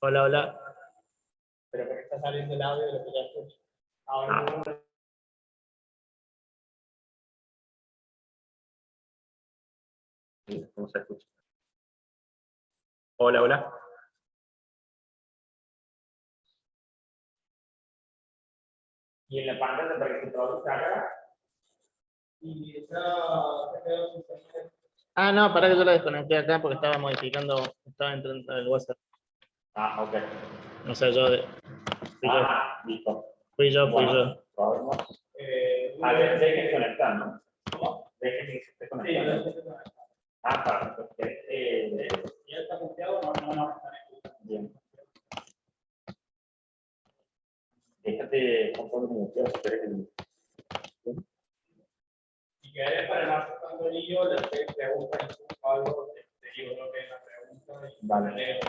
Hola, hola. Pero porque está saliendo el audio de lo que ya escucho. Ahora ¿cómo se escucha? Hola, hola. Y en la pantalla para que se traduzca acá. Y esa se quedó sin señal. Ah, no, para que yo la desconecté acá porque estaba modificando, estaba entrando el WhatsApp. Ah, ok. No sé, yo. Listo. Fui yo. Probemos. A ver, dejen de conectar, ¿no? ¿Cómo? Dejen que se esté conectando. Sí, perfecto. Ya está conectado, no. Bien. Déjate con todo el mundo. Si quieres, para no hacer tanto lío, le preguntas algo, te digo lo que es la pregunta. Vale.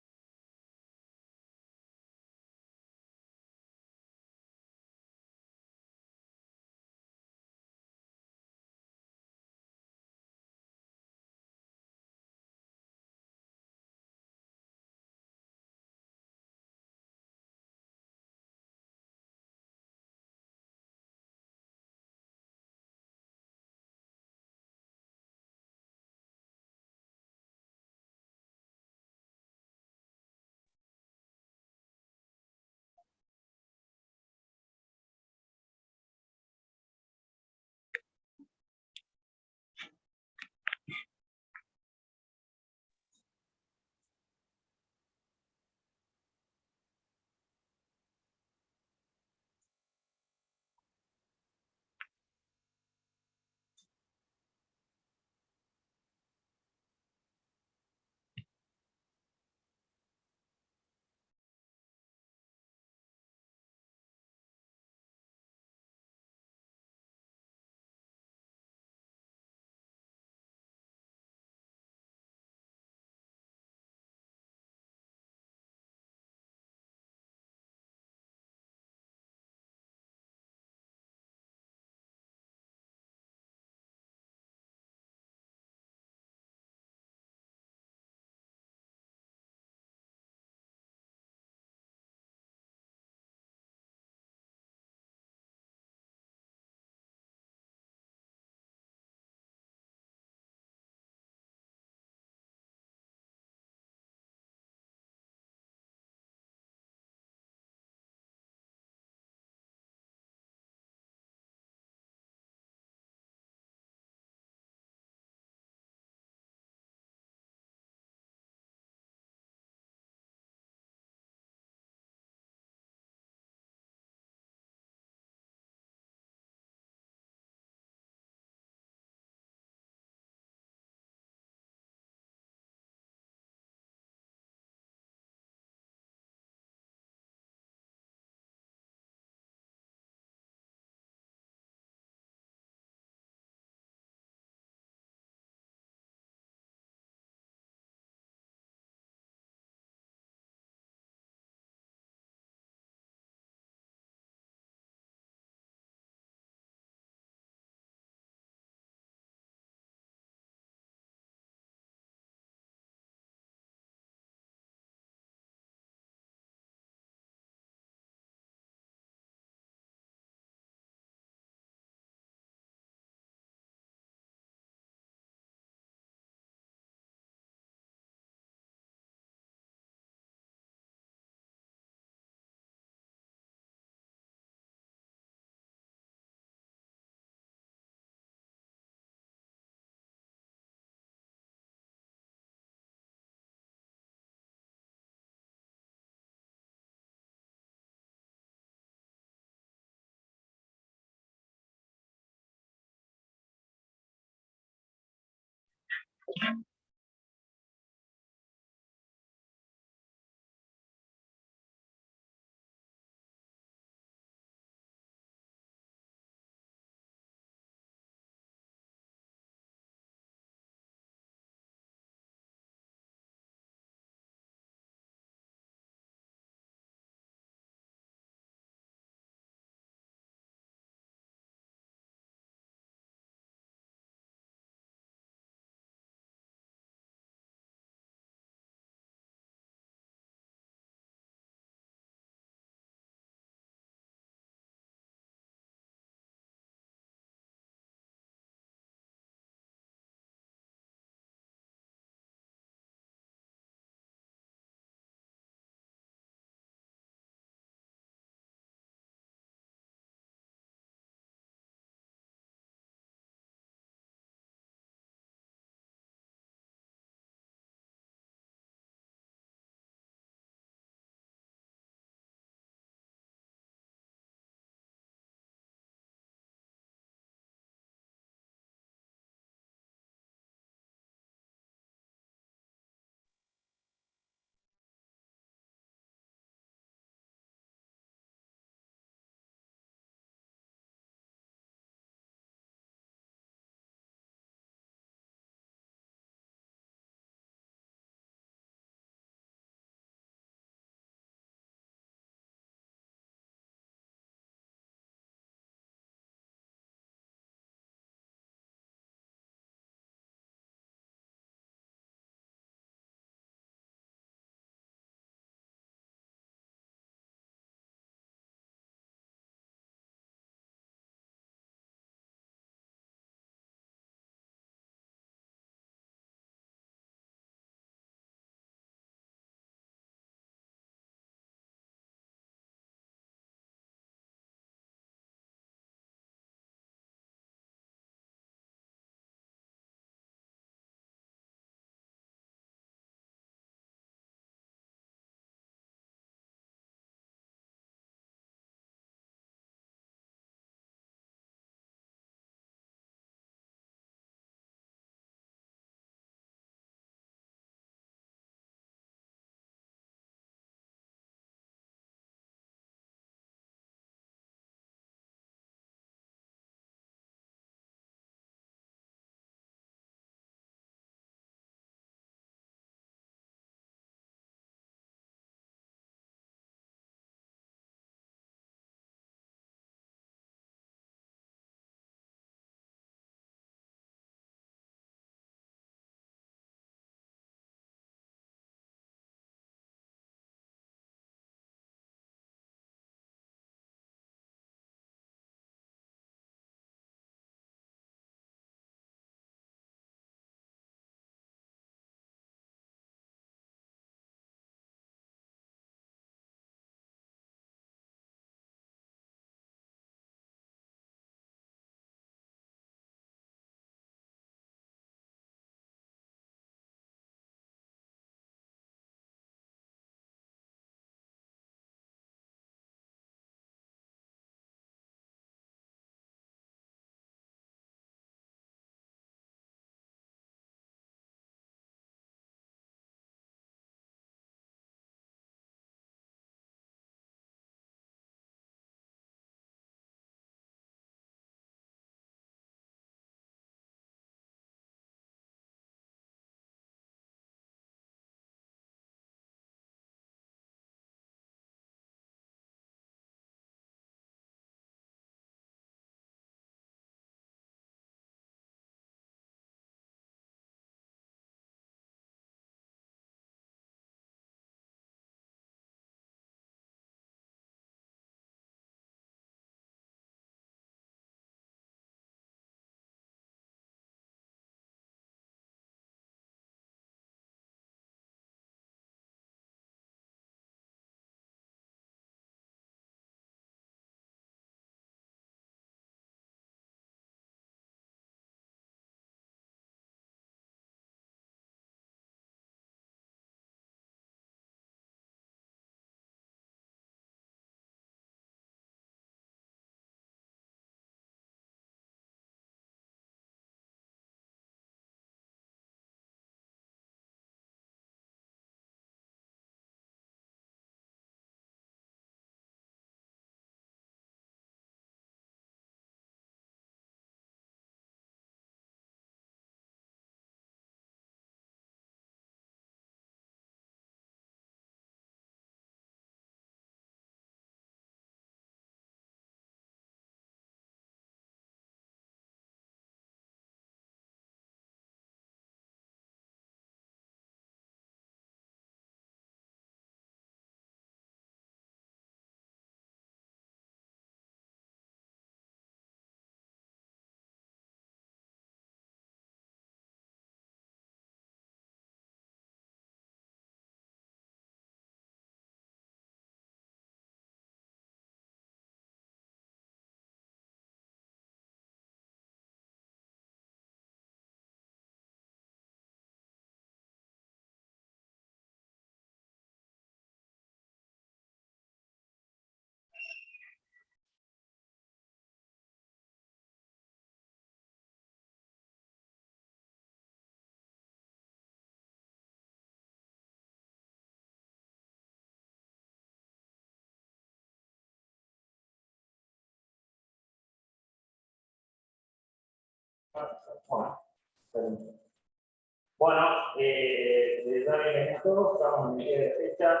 Bueno, desde ya bienvenidos a todos, estamos en medio de fecha,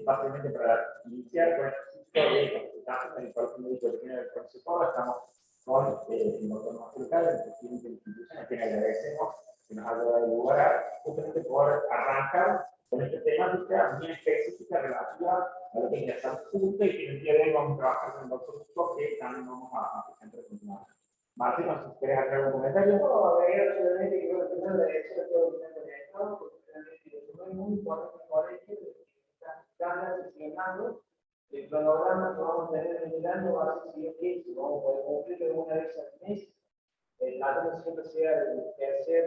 básicamente para iniciar con este ciclo de consultas en el Colegio Médico Veterinario del Consejo, estamos con el doctor Marcelo, el presidente de la institución, a quien agradecemos que nos haya dado lugar justamente por arrancar con esta temática bien específica relativa a lo que es la salud pública y que en el día de hoy vamos a trabajar con el doctor Marcelo, que también vamos a presentar a continuación. Martín, no sé si querés hacer algún comentario. No, solamente que yo primero agradecer a todo el mundo que ha estado, porque realmente es muy importante el colegio, están sesionando el cronograma que vamos a tener en el año, va a ser siguiente, si vamos a poder cumplir una vez al mes. La toma siempre sea el tercer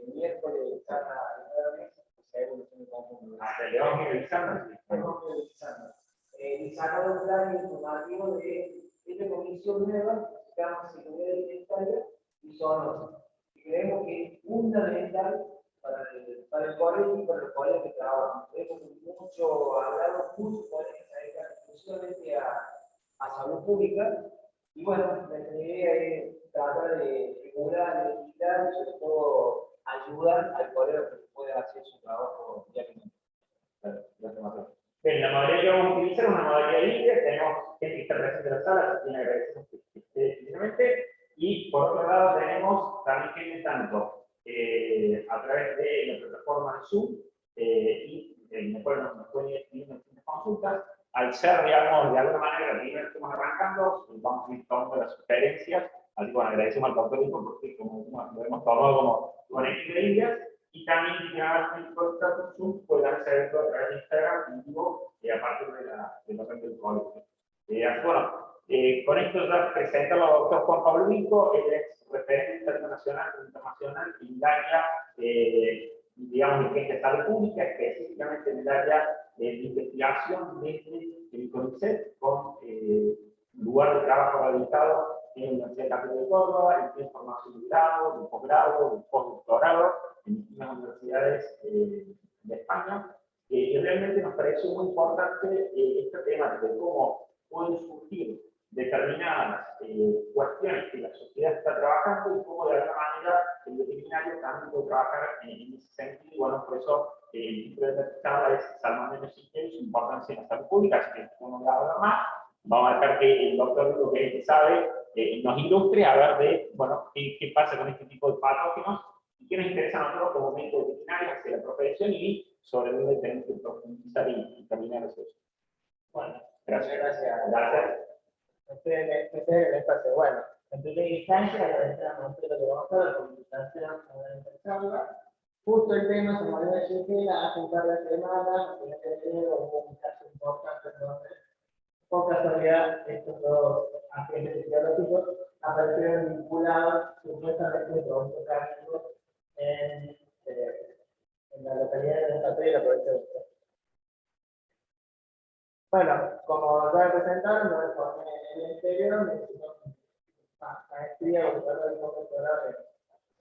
miércoles de cada mes, que sea evolución de conjunto. Le vamos a ir revisando. Y sacar un plan informativo de esta comisión nueva, estamos en seguridad alimentaria y zoonoses. Y creemos que es fundamental para el colegio y para los colegios que trabajan. Hemos hablado mucho colegios que se dedican exclusivamente a salud pública. Y bueno, la idea es tratar de regular, de evitar y sobre todo ayudar al colegio que pueda hacer su trabajo diariamente. Bien, la modalidad que vamos a utilizar es una modalidad libre, tenemos gente que está presente en la sala, a quien agradecemos que esté finalmente, y por otro lado tenemos también gente tanto a través de la plataforma de Zoom, y nos pueden ir escribiendo en consultas. Al ser, digamos, de alguna manera, la primera que estamos arrancando, vamos a ir tomando las sugerencias, así que bueno, agradecemos al doctor Nico porque como lo hemos tomado como conejillo de indias. Y también ya el contacto Zoom puede accederlo a través de Instagram y vivo a partir de la red del colegio. Bueno, con esto ya presentamos al doctor Juan Pablo Nico, él es referente nacional e internacional en el área, digamos, de salud pública, específicamente en el área de investigación desde el CONICET, con lugar de trabajo habilitado en la Universidad Católica de Córdoba, en formación de grado, de posgrado, de postdoctorado, en distintas universidades de España, y realmente nos pareció muy importante este tema de cómo pueden surgir determinadas cuestiones que la sociedad está trabajando y cómo de alguna manera el veterinario también puede trabajar en ese sentido. Y bueno, por eso el título de la charla es Salmonella Syncytial, su importancia en la salud pública, así que uno va a hablar más. Vamos a dejar que el doctor, lo que sabe, nos ilustre a ver de, bueno, qué pasa con este tipo de patógenos y qué nos interesa a nosotros como médicos veterinarios hacia la profesión y sobre dónde tenemos que profundizar y terminar eso. Bueno, gracias. Gracias. Este es el espacio. Bueno, en primera instancia, agradecer a Marcelo que vamos a hacer la comunicación de esta charla. Justo el tema se me había dicho hace un par de semanas, hubo un caso importante donde, por casualidad, estos dos agentes biológicos aparecieron vinculados supuestamente con un cáncer en la localidad de Santa Fe y la provincia de Buenos. Bueno, como ya presentaron, me formé en el exterior, me hice maestría o doctorado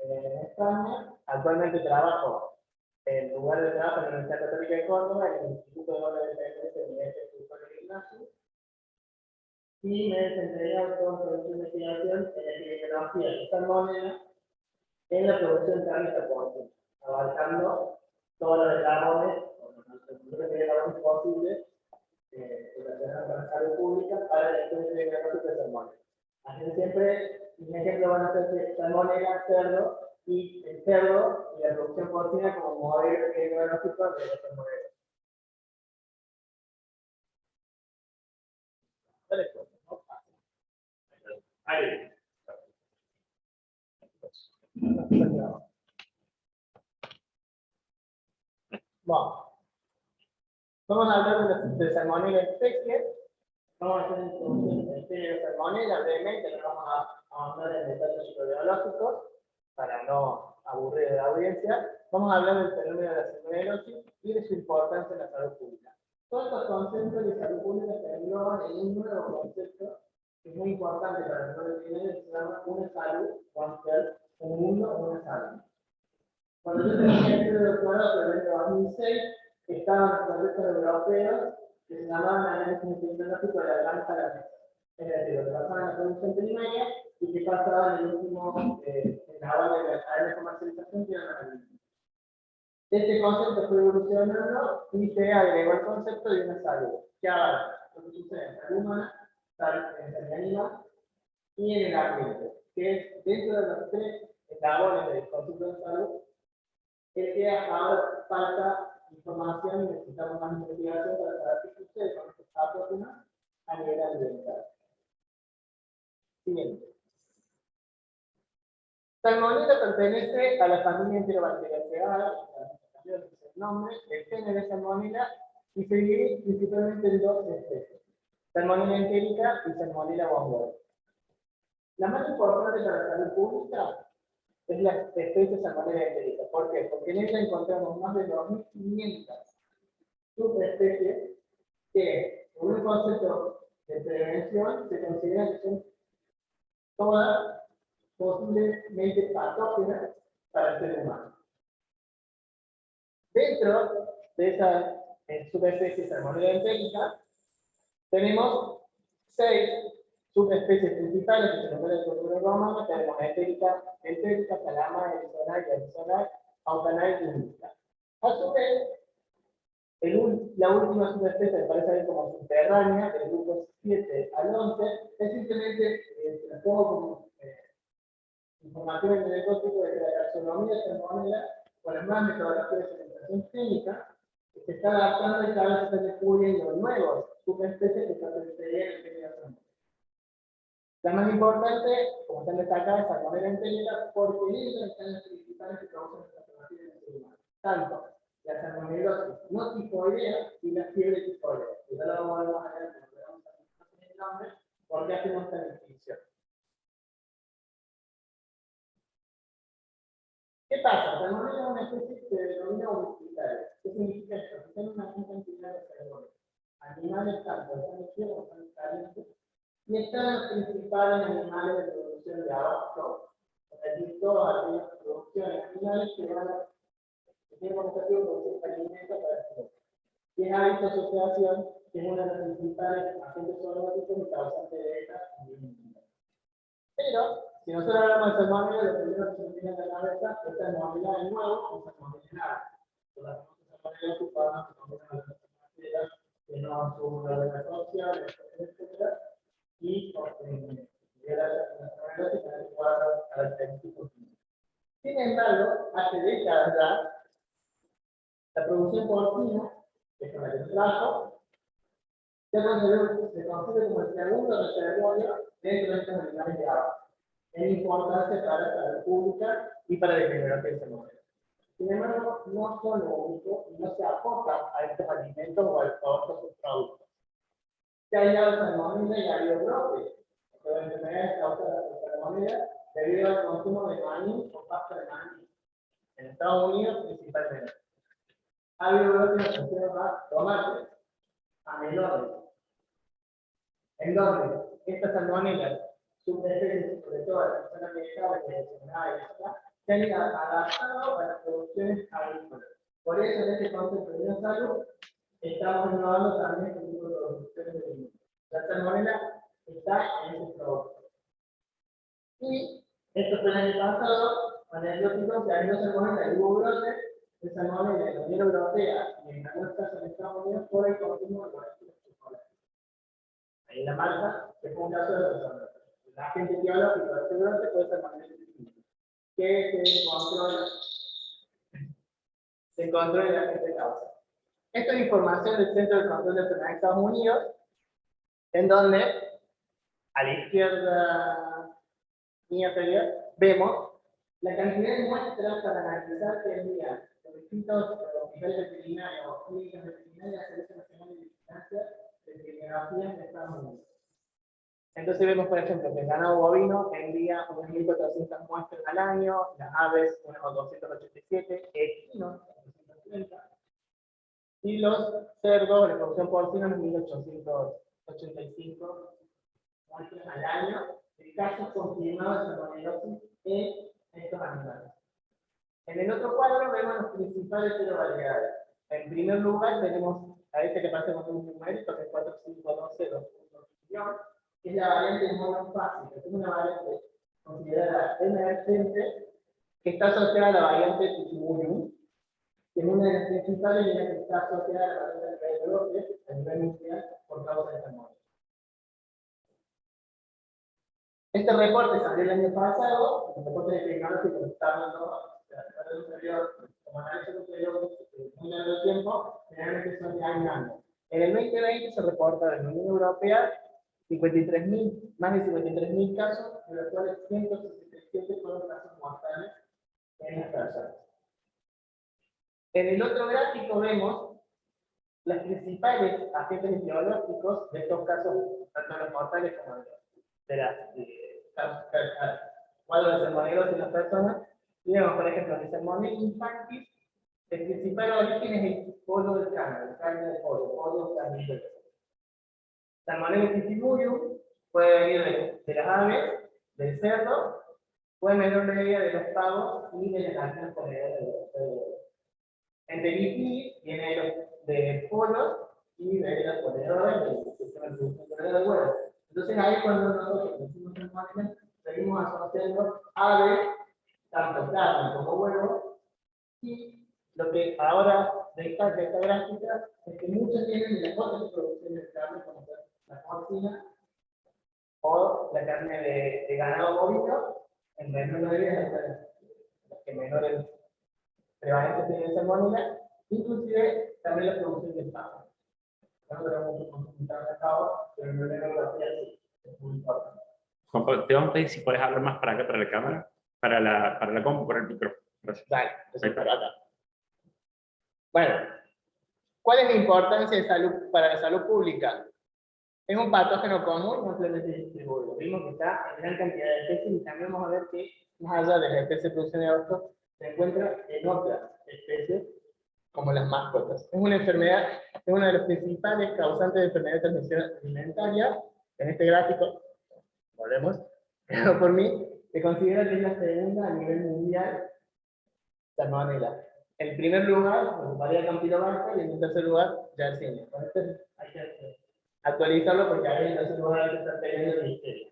en España. Actualmente trabajo en lugar de trabajo en la Universidad Católica de Córdoba, en el Instituto de Orden de Miguel de Ignacio, y me he desempeñado con proyectos de investigación en epidemiología de salmonella en la producción de carne porcina, abarcando todos los eslabones, posibles relacionados con la salud pública para el estudio de diagnóstico de salmonella. Así siempre, un ejemplo van a ser salmonella, cerdo, y el cerdo y la producción porcina como modelo de diagnóstico de los salmonella. Ahí. Bueno, vamos a hablar de salmonella especie. Vamos a hacer una introducción de salmonella brevemente, no vamos a ahondar en detalles microbiológicos para no aburrir a la audiencia. Vamos a hablar del fenómeno de la salmonellosis y de su importancia en la salud pública. Todos estos conceptos de salud pública se engloban en un nuevo concepto que es muy importante para nosotros que se llama una salud, un mundo, una salud. Cuando yo terminé el doctorado en el 2006, estaban los conceptos europeos que se llamaban análisis epidemiológico de la granja de la mesa. Es decir, lo que pasaba en la producción primaria y que pasaba en el último eslabón de la cadena de comercialización, que era la alimentación. Este concepto fue evolucionando y se agregó el concepto de una salud, que ahora lo que sucede en salud humana, en salud animal y en el ambiente, que es dentro de los tres eslabones del concepto de salud, es que ahora falta información y necesitamos más investigación para saber qué sucede con estos patógenos a nivel ambiental. Siguiente. Salmonella pertenece a la familia Enterobacteriaceae, el nombre, el género de Salmonella, y se divide principalmente en dos especies: Salmonella entérica y Salmonella bombón. La más importante para la salud pública es la especie Salmonella entérica. ¿Por qué? Porque en ella encontramos más de 2.500 subespecies que, por un concepto de prevención, se consideran que son todas posiblemente patógenas para el ser humano. Dentro de esa subespecie Salmonella entérica, tenemos 6 subespecies principales que se nombran el cultivo romano. Tenemos entérica, salama, erizonae, autanae y única. A su vez, la última subespecie, que parece ahí como subterránea, del grupo 7 al 11, es simplemente la pongo como información en el tópico de que la taxonomía de Salmonella, con las más metodologías de segmentación clínica, que se está adaptando y cada vez se están descubriendo nuevos subespecies que pertenecerían al género Salmonella. La más importante, como están destacadas, es Salmonella entérica, porque en ella están las principales que causan esta patología en el ser humano. Tanto la salmonelosis no tifoidea y la fiebre tifoidea. Y ya lo vamos a ver, como vamos a ver el nombre, porque hacemos esta distinción. ¿Qué pasa? Salmonella es una especie que se denomina ubiquitaria. ¿Qué significa esto? Que tiene una gran cantidad de salmones. Animales tanto están fríos como están calientes. Y están los principales animales de producción de abasto, es decir, todas aquellas producciones animales que van a tener como objetivo producir alimentos para el cuerpo. Y es hábito asociación, que es una de las principales agentes zoonóticos y causantes de estas enfermedades. Pero, si nosotros hablamos de salmonella, lo primero que se nos viene a la cabeza es salmonella de nuevo o salmonella nada. Las salmonella ocupadas, salmonella de las bacterias que no son una buena social, etc. Y sin embargo, hace décadas ya, la producción porcina, que es con la que se trajo, se considera como el segundo reservorio dentro de estos animales de agua. Es importante para la salud pública y para la epidemiología del salmonella. Sin embargo, no son lo único y no se aporta a estos alimentos o a estos subproductos. Se ha hallado salmonella y ha habido brotes de enfermedades causadas por salmonella debido al consumo de maní o pasta de maní en Estados Unidos principalmente. Ha habido brotes asociados a tomates, a melones, en donde estas salmonellas, subespecies, sobre todo las zonas vegetales que mencionaba se han adaptado a las producciones agrícolas. Por eso, en este concepto de una salud, estamos innovando también con tipo de producciones de alimentos. La salmonella está en ese producto. Y esto fue el año pasado, con el biótico, que hay dos salmonella, hubo brotes de salmonella en la Unión Europea y en algunos casos en Estados Unidos por el consumo de chocolate. Ahí en la marca, que fue un caso de persona. El agente biológico de este brote fue salmonella que se encontró en la agente causa. Esta es información del Centro de Control de Enfermedades de Estados Unidos, en donde a la izquierda inferior vemos la cantidad de muestras para analizar que envían los distintos niveles veterinarios o clínicas veterinarias a la Servicio Nacional de Vigilancia de Epidemiología en Estados Unidos. Entonces vemos, por ejemplo, que el ganado bovino envía unas 1.400 muestras al año, las aves unos 287, equinos 230, y los cerdos de producción porcina unos 1.885 muestras al año de casos confirmados de salmonelosis en estos animales. En el otro cuadro vemos los principales heterovariedades. En primer lugar tenemos a este que parece con un numérico, que es 4512.1 que es la variante monofásica, que es una variante considerada emergente, que está asociada a la variante Tucumuyum, que es una de las principales y la que está asociada a la variante de brote a nivel mundial por causa de salmonela. Este reporte salió el año pasado, el reporte de tecnológico que está dando un periodo, como análisis de un periodo muy largo de tiempo, generalmente son de año a año. En el 2020 se reporta en la Unión Europea más de 53.000 casos, de los cuales 167 fueron casos mortales en las personas. En el otro gráfico vemos los principales agentes etiológicos de estos casos, tanto los mortales como de las cuadros de salmonelosis en las personas. Y vemos, por ejemplo, el Salmonella infantis, el principal origen es el pollo del carne de pollo carnífero. Salmonella Typhimurium puede venir de las aves, del cerdo, o en menor medida de los pavos y de las gallinas ponedoras de huevos. Enterococcus viene de pollos y de las ponedoras del sistema de producción de huevos. Entonces ahí cuando nosotros decimos salmonella, seguimos asociando aves, tanto carne como huevos, y lo que ahora destaca esta gráfica es que muchos tienen la fuente de producción de carne, como la porcina o la carne de ganado bovino, en menor medida las que menores prevalencia tienen salmonella, inclusive también la producción de pavo. No tenemos mucho consultar de pavo, pero en la Unión Europea sí, es muy importante. Juan, te vamos a pedir si puedes hablar más para acá, para la cámara, para la compu, por el micrófono. Gracias. Dale, eso para acá. Bueno, ¿cuál es la importancia de salud para la salud pública? Es un patógeno común y ampliamente distribuido. Vimos que está en gran cantidad de especies y también vamos a ver que, más allá de las especies de producción de abortos, se encuentra en otras especies, como las mascotas. Es una enfermedad, es uno de los principales causantes de enfermedad de transmisión alimentaria. En este gráfico, volvemos, por mí, se considera que es la segunda a nivel mundial salmonella. En primer lugar, ocuparía Campylobacter y en tercer lugar, Yersinia. Con esto hay que actualizarlo porque ahí en tercer lugar hay que estar teniendo el misterio.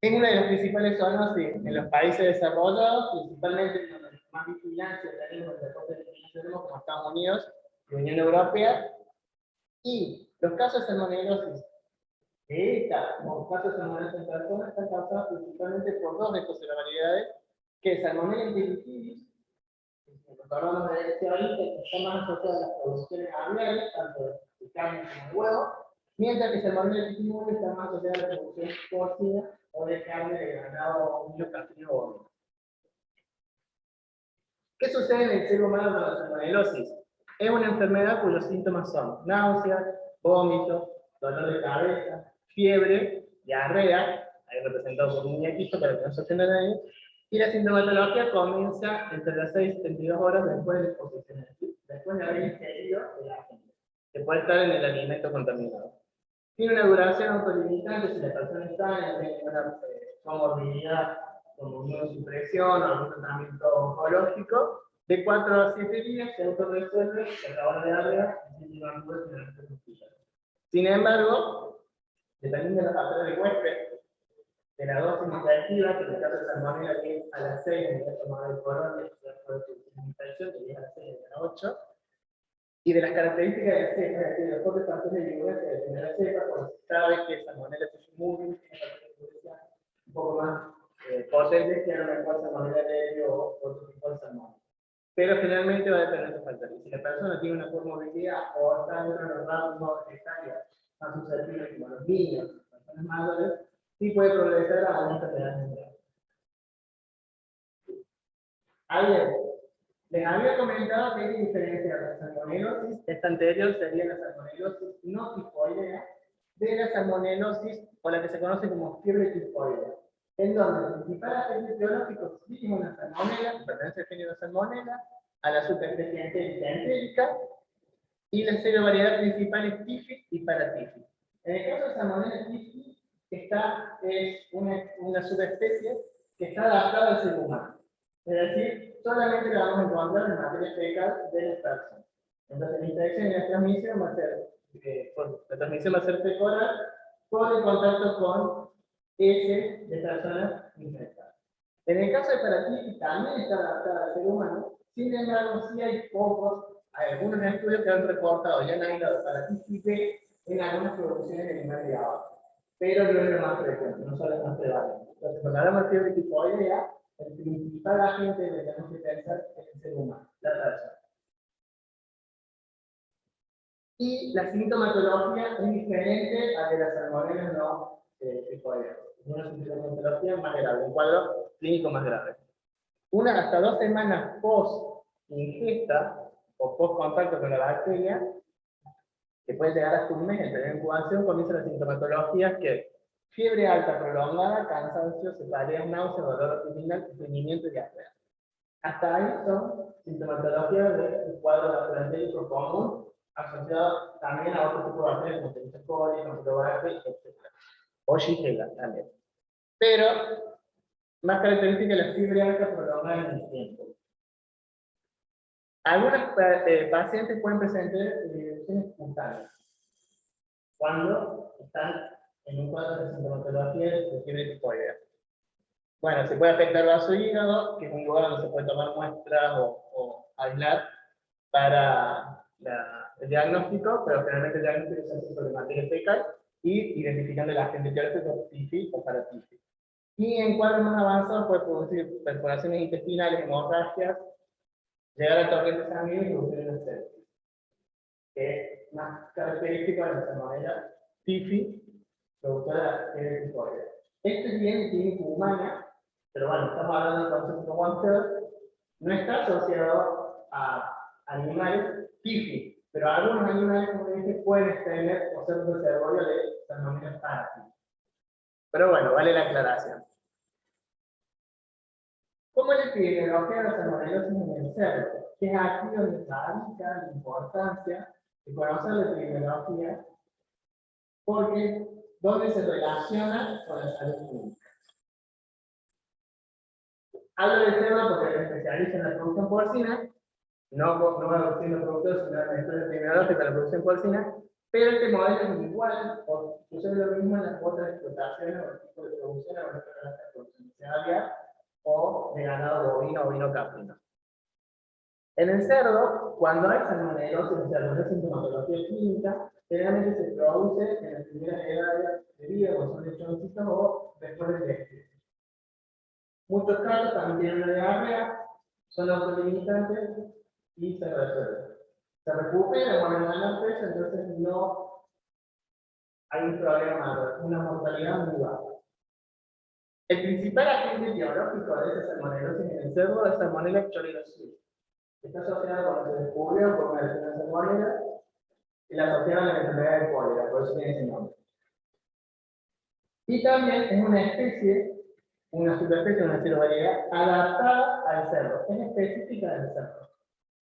Es una de las principales zonas en los países desarrollados, principalmente en donde más vigilancia tenemos, el deporte de vigilancia tenemos como Estados Unidos y Unión Europea. Y los casos de salmonelosis de esta, como casos de salmonelosis en personas, están causados principalmente por dos de estas variedades, que es Salmonella enterococcus, recordamos de este ahorita, que está más asociada a las producciones aviares, tanto de carne como de huevo, mientras que Salmonella Typhimurium está más asociada a la producción porcina o de carne de ganado ovino, caprino o bovino. ¿Qué sucede en el ser humano con la salmonelosis? Es una enfermedad cuyos síntomas son náuseas, vómitos, dolor de cabeza, fiebre, diarrea, ahí representado por un muñequito para que no se entienda nadie, y la sintomatología comienza entre las 6 y 72 horas después de la exposición, después de haber ingerido el agente, que puede estar en el alimento contaminado. Tiene una duración autolimitante si la persona está en una comorbilidad como inmunosupresión o algún tratamiento oncológico, de 4 a 7 días se autorresuelve, se acaba de diarrea y se lleva a hospital. Sin embargo, dependiendo de los factores de huésped, de la dosis nutritiva, que en el caso de salmonella que es a las 6 en el caso de coronia, después de su infección, que es a las 6 y a las 8, y de las características de la cepa, es decir, los propios factores de virulencia que tiene la cepa, pues se sabe que Salmonella Typhimurium tiene características un poco más potentes que a lo mejor Salmonella Typhimurium o otro tipo de salmonella. Pero generalmente va a depender de estos factores. Si la persona tiene una comorbilidad o está dentro de los rangos etarios más susceptibles como los niños, las personas mayores, sí puede progresar a una enfermedad mental. Ayer, les había comentado que hay diferencia de la salmonelosis. Esta anterior sería la salmonelosis no tifoidea, de la salmonelosis o la que se conoce como fiebre tifoidea, en donde el principal agente biológico sí es una salmonella, pertenece al género salmonella, a la subespecie entérica, y la variedad principal es tifid y paratifid. En el caso de salmonella tifid, esta es una subespecie que está adaptada al ser humano. Es decir, solamente la vamos a encontrar en materia fecal de las personas. Entonces, la infección y la transmisión va a ser, la transmisión va a ser fecal con el contacto con S de personas infectadas. En el caso de paratitis también está adaptada al ser humano, sin embargo, sí hay algunos estudios que han reportado ya han aislado paratitis B en algunas producciones de animales de abajo, pero no es lo más frecuente, no son las más prevalentes. Entonces, cuando hablamos de fiebre tifoidea, el principal agente que tenemos que pensar es el ser humano, la persona. Y la sintomatología es diferente a de las salmonelas no tifoideas. Una sintomatología más grave, un cuadro clínico más grave. Hasta 2 semanas post ingesta o post contacto con la bacteria, que puede llegar hasta un mes en tener incubación, comienza la sintomatología que fiebre alta prolongada, cansancio, cefalea, náusea, dolor abdominal, estreñimiento y diarrea. Hasta ahí son sintomatologías del cuadro gastroenterico común, asociado también a otro tipo de bacterias como Escherichia coli, Campylobacter, etc. O Shigella también. Pero, más característica de la fiebre alta prolongada en el tiempo. Algunos pacientes pueden presentar erupciones cutáneas cuando están en un cuadro de sintomatología de fiebre tifoidea. Bueno, se puede afectar el vaso hígado, que es un lugar donde se puede tomar muestras o aislar para el diagnóstico, pero generalmente el diagnóstico se hace sobre materia fecal y identificando el agente etiológico TIFI o paratitis. Y en cuadros más avanzados puede producir perforaciones intestinales, hemorragias, llegar al torrente sanguíneo y producir una sepsis, que es más característico de la salmonella TIFI, productora de tifoidea. Este bien tiene humana, pero bueno, estamos hablando del concepto one-third, no está asociado a animales TIFI, pero algunos animales, como dije, pueden tener o ser un reservorio de salmonella paratitis. Pero bueno, vale la aclaración. ¿Cómo es la epidemiología de la salmonelosis en el cerdo? Que es aquí donde radica la importancia de conocer la epidemiología, porque donde se relaciona con la salud pública. Hablo del tema porque me especializo en la producción porcina, no voy a decir los productos, sino en la historia epidemiológica de la producción porcina, pero este modelo es igual, o sucede lo mismo en las otras explotaciones o tipos de producción, o en la producción cereal o de ganado bovino o ovino caprino. En el cerdo, cuando hay salmonelosis en cerdo, no es sintomatología clínica, generalmente se produce en las primeras edades de vida, cuando son lechoncitos o después del éxito. Muchos casos también tienen una diarrea, son autolimitantes y se resuelven. Se recupera cuando ganan peso, entonces no hay un problema, una mortalidad muy baja. El principal agente biológico de esa salmonelosis en el cerdo es Salmonella choriosus. Está asociado cuando se descubrió por una lesión de salmonella y la asociaron a la enfermedad de cólera, por eso tiene ese nombre. Y también es una especie, una subespecie, una cirovariedad adaptada al cerdo, es específica del cerdo.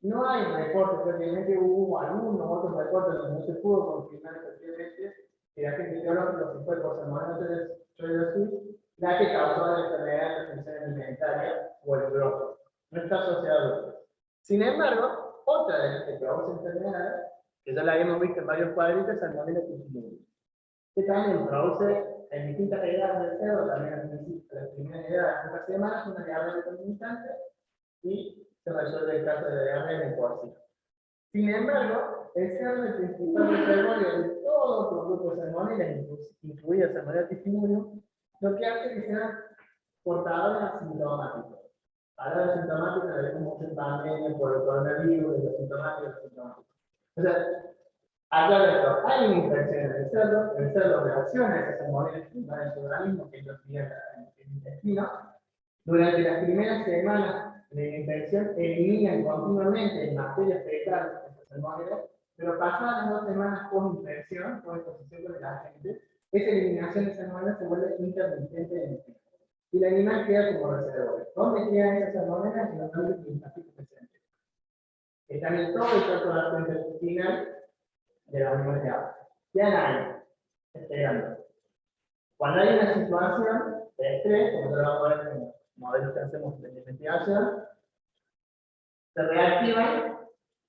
No hay reportes, obviamente hubo algunos otros reportes donde no se pudo confirmar efectivamente que el agente biológico se fue por Salmonella choriosus, la que causó la enfermedad de la función alimentaria o el brote. No está asociado a brote. Sin embargo, otra de las que produce enfermedades, que ya la habíamos visto en varios cuadritos, es Salmonella typhimurium, que también produce en distintas edades del cerdo, también a las primeras edades, en pocas semanas, una diarrea concomitante y se resuelve el caso de diarrea en el porcino. Sin embargo, el cerdo es el principal reservorio de todo otro grupo de salmonelas, incluida Salmonella typhimurium, lo que hace que sean portadores asintomáticos. Ahora los sintomáticos la vemos mucho en pandemia por el coronavirus, los sintomáticos. O sea, acá de esto, hay una infección en el cerdo reacciona a esas salmonelas que invaden su organismo, que los guía el intestino. Durante las primeras semanas de la infección eliminan continuamente materias fecales de esas salmonelas, pero pasadas las 2 semanas post-infección, con exposición con el agente, esa eliminación de salmonelas se vuelve intermitente en el tiempo. Y el animal queda como reservorio. ¿Dónde quedan esas salmonelas? En los ámbitos linfáticos presentes. Están en todo el tracto gastrointestinal de los animales de agua. Quedan ahí, esperando. Cuando hay una situación de estrés, como se va a ver en los modelos que hacemos de investigación, se reactivan,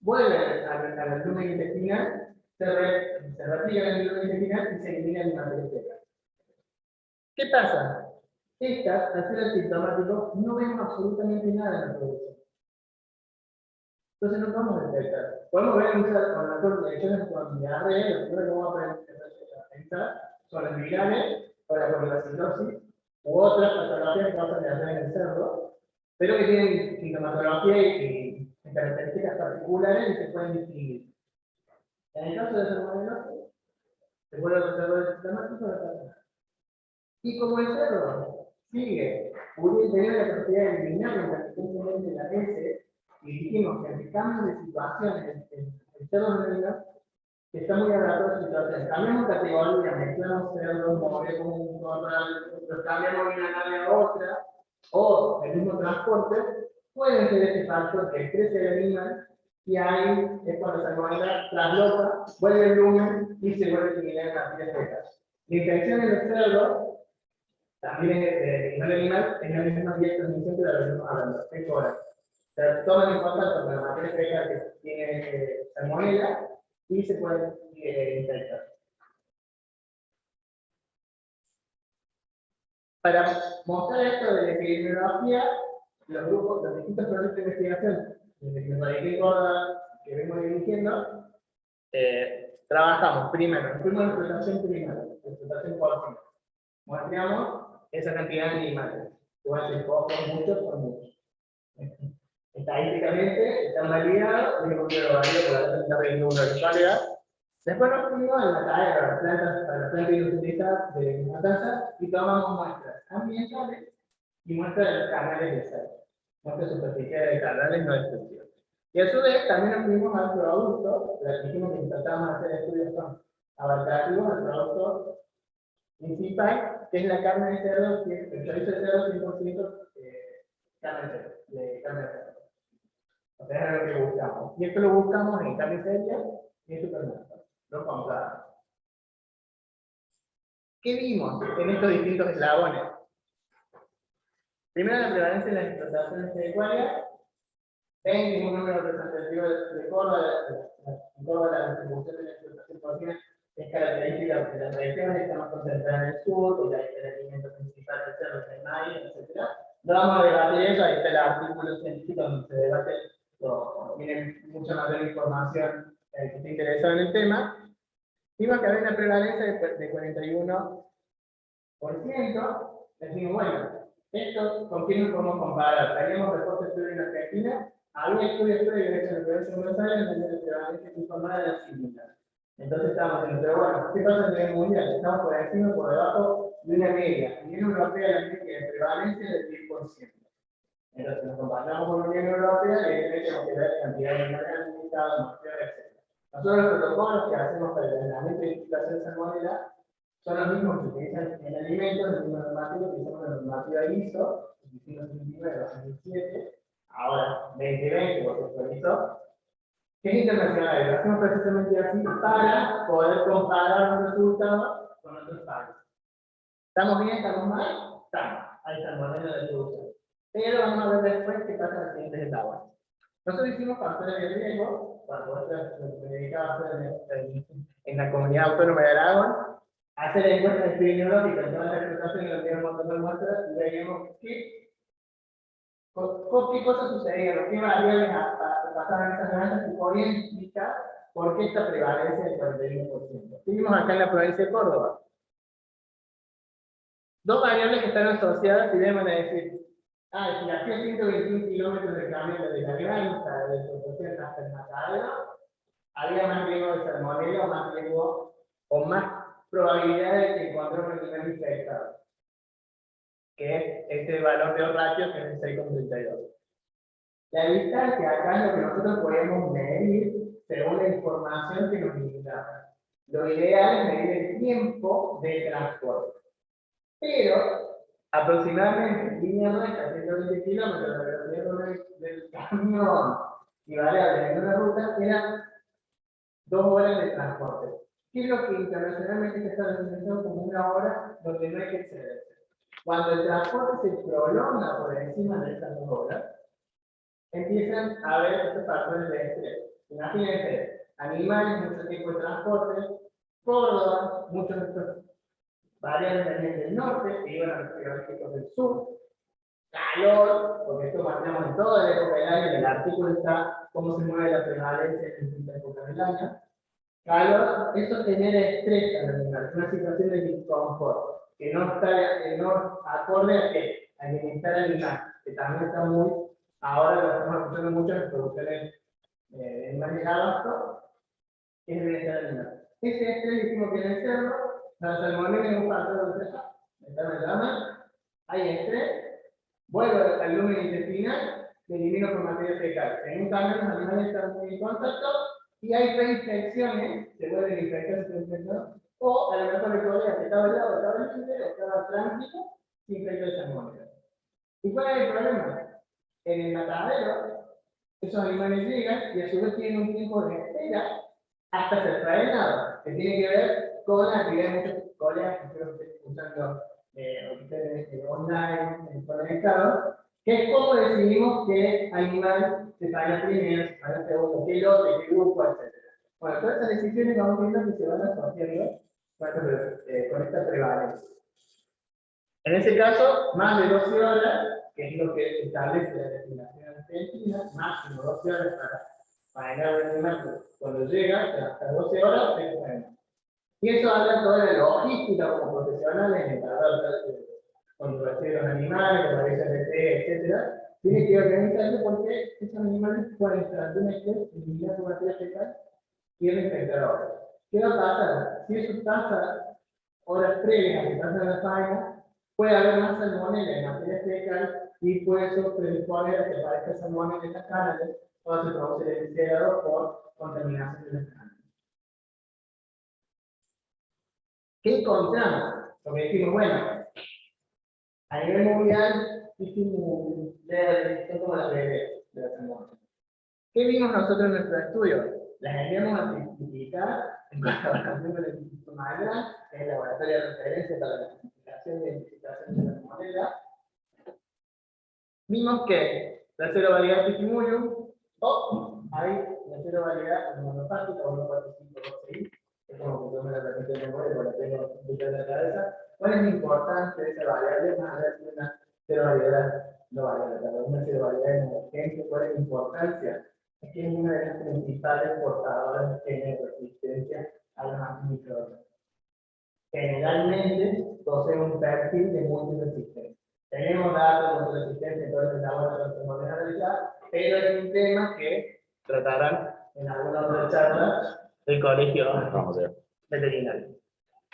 vuelven al volumen intestinal se replican en el microbioma intestinal y se eliminan en materia fecal. ¿Qué pasa? Estas, al ser asintomáticos, no vemos absolutamente nada en la producción. Entonces no podemos detectar. Podemos ver muchas con las conexiones con diarrea, lo primero que vamos a pensar son las virales, o la colocitosis, u otras patologías que causan diarrea en el cerdo, pero que tienen sintomatología y características particulares y se pueden distinguir. En el caso de salmonela, se puede observar el sistemático de la persona. Y como el cerdo sigue pudiendo tener la capacidad de eliminar inconsistentemente las heces, y dijimos que el cambio de situación en el cerdo renal está muy adaptado a su situación. Cambiamos categoría, mezclamos cerdos, movemos un corral, los cambiamos de una nave a otra, o el mismo transporte, puede ser este factor que crece el animal, y ahí es cuando la salmonela trasloca, vuelve el lumen y se vuelve a eliminar en materias fecas. La infección en el cerdo también en el animal es la misma vía de transmisión que la que venimos hablando, 5 horas. O sea, toman en contacto con la materia fecal que tiene salmonela y se pueden infectar. Para mostrar esto de la epidemiología, los distintos proyectos de investigación, desde que me radiqué en Córdoba, que vengo dirigiendo, trabajamos primero, fuimos en explotación primaria, explotación porcina. Muestreamos esa cantidad de animales. Pueden ser pocos, muchos o muchos. Estadísticamente están validados, único que lo valida por la tasa de número de calidad. Después nos fuimos a la cadena de las plantas, a las plantas industrializadas de matanza y tomamos muestras ambientales y muestras de los canales de sal. Muestras superficiales de canales no destructivos. Y a su vez también nos fuimos al producto, dijimos que tratábamos de hacer estudios abarcativos al producto principal, que es la carne de cerdo, el chorizo de cerdo 100% carne de cerdo. O sea, es lo que buscamos. Y esto lo buscamos en carnicería y en supermercados. Lo compramos. ¿Qué vimos en estos distintos eslabones? Primero, la prevalencia de las explotaciones pecuarias. Ven ningún número representativo de Córdoba. En Córdoba la distribución de la explotación porcina es característica de las regiones, está más concentrada en el sur, y el alimento principal del cerdo es el maíz, etc. No vamos a debatir eso, ahí está el artículo científico donde se debate, tiene mucha mayor información que esté interesado en el tema. Vimos que había una prevalencia de 41%. Decimos, bueno, esto con quién nos podemos comparar. Traíamos reportes de en Argentina, había estudios previos hechos en la provincia de Buenos Aires donde la prevalencia informada era similar. Entonces estamos en, pero bueno, ¿qué pasa a nivel mundial? Estamos por encima, por debajo de una media. En la Unión Europea la media de prevalencia es del 10%. Entonces nos comparamos con la Unión Europea y ahí tenemos que ver cantidad de animales alimentados, etc. Nosotros los protocolos que hacemos para el entrenamiento de identificación de salmonela son los mismos que utilizan en alimentos, el mismo normativo que usamos en la normativa ISO, 169-2007, ahora 2020, porque se actualizó, que es internacional. Lo hacemos precisamente así para poder comparar los resultados con otros países. ¿Estamos bien? ¿Estamos mal? Estamos. Hay salmonela de producción. Pero vamos a ver después qué pasa en las siguientes etapas. Nosotros hicimos factores de riesgo, cuando me dedicaba a hacer en la comunidad autónoma de Aragón, hacer encuestas epidemiológicas en todas las explotaciones, nos dieron un montón de muestras y veíamos qué cosas sucedían, qué variables pasaban esas granjas y podían explicar por qué esta prevalencia del 41%. Vimos acá en la provincia de Córdoba. Dos variables que están asociadas y deben decir, si hacía 121 kilómetros de camino de la granja de explotación hasta el matadero, había más riesgo de salmonela o más riesgo o más probabilidad de que encontremos un animal infectado, que es este valor de ratio que es el 6,32. La distancia acá es lo que nosotros podemos medir según la información que nos indica. Lo ideal es medir el tiempo de transporte. Pero, aproximadamente en línea recta, 120 kilómetros, la velocidad del camión y variable en una ruta eran 2 horas de transporte. ¿Qué es lo que internacionalmente se está definiendo como una hora donde no hay que excederse? Cuando el transporte se prolonga por encima de esas 2 horas, empiezan a haber estos factores de estrés. Imagínense, animales, mucho tiempo de transporte. Córdoba, muchos de estos variables venían del norte, que iban a los frigoríficos del sur. Calor, porque esto marcamos en toda la época del año, en el artículo está cómo se mueve la prevalencia en distintas épocas del año. Calor, eso genera estrés al animal, una situación de disconfort, que no acorde a que al bienestar animal, que también está muy, ahora lo estamos escuchando mucho en las producciones de animales de abasto, que es el bienestar animal. Ese estrés dijimos que en el cerdo, la salmonela es un factor de estrés, hay estrés, vuelvo al lumen intestinal, me elimino por materia fecal. En un cambio, los animales están muy en contacto y hay reinfecciones, se vuelven infecciones, o a lo mejor el colega que estaba al lado, estaba libre, o estaba tránsito, se infectó de salmonela. ¿Y cuál es el problema? En el matadero, esos animales llegan y a su vez tienen un tiempo de espera hasta ser faenados, que tiene que ver con la actividad de muchos colegas que creo que estén usando online, conectados, que es cómo decidimos qué animal se faena primero, se faena segundo, qué lote, qué grupo, etc. Bueno, todas esas decisiones vamos viendo que se van asociando con esta prevalencia. En ese caso, más de 12 horas, que es lo que establece la legislación argentina, máximo 12 horas para faenar un animal cuando llega, hasta 12 horas, hay que faenar. Y eso habla toda la logística como profesionales, en el controvertir los animales, con la BCBT, etc. Tiene que organizarse porque esos animales pueden estar de un estrés, eliminar su materia fecal y reinfectar a otros. ¿Qué va a pasar? Si eso pasa horas previas a que pasen la faena, puede haber más salmonela en materia fecal y puede eso predisponer a que aparezca salmonela en las canales o se produce el encéfalo por contaminación de las canales. ¿Qué encontramos? Porque dijimos, bueno, a nivel mundial, hicimos son como las de la salmonela. ¿Qué vimos nosotros en nuestro estudio? Las enviamos a tipificar en colaboración con el Instituto Magrán, que es el laboratorio de referencia para la clasificación y identificación de la salmonela. Vimos que la cero variedad Picimurium, o hay la cero variedad monofásica, 14526, es como que yo me la repito de memoria porque la tengo en la cabeza. ¿Cuál es la importancia de esa variable? Más allá de una cero variedad, no variable, una cero variedad emergente, ¿cuál es la importancia? Es que es una de las principales portadoras de resistencia a los antimicrobianos. Generalmente posee un perfil de multiresistencia. Tenemos datos de multiresistencia en todo el laboratorio de salmonela realizada, pero es un tema que tratarán en alguna otra charla del colegio veterinario.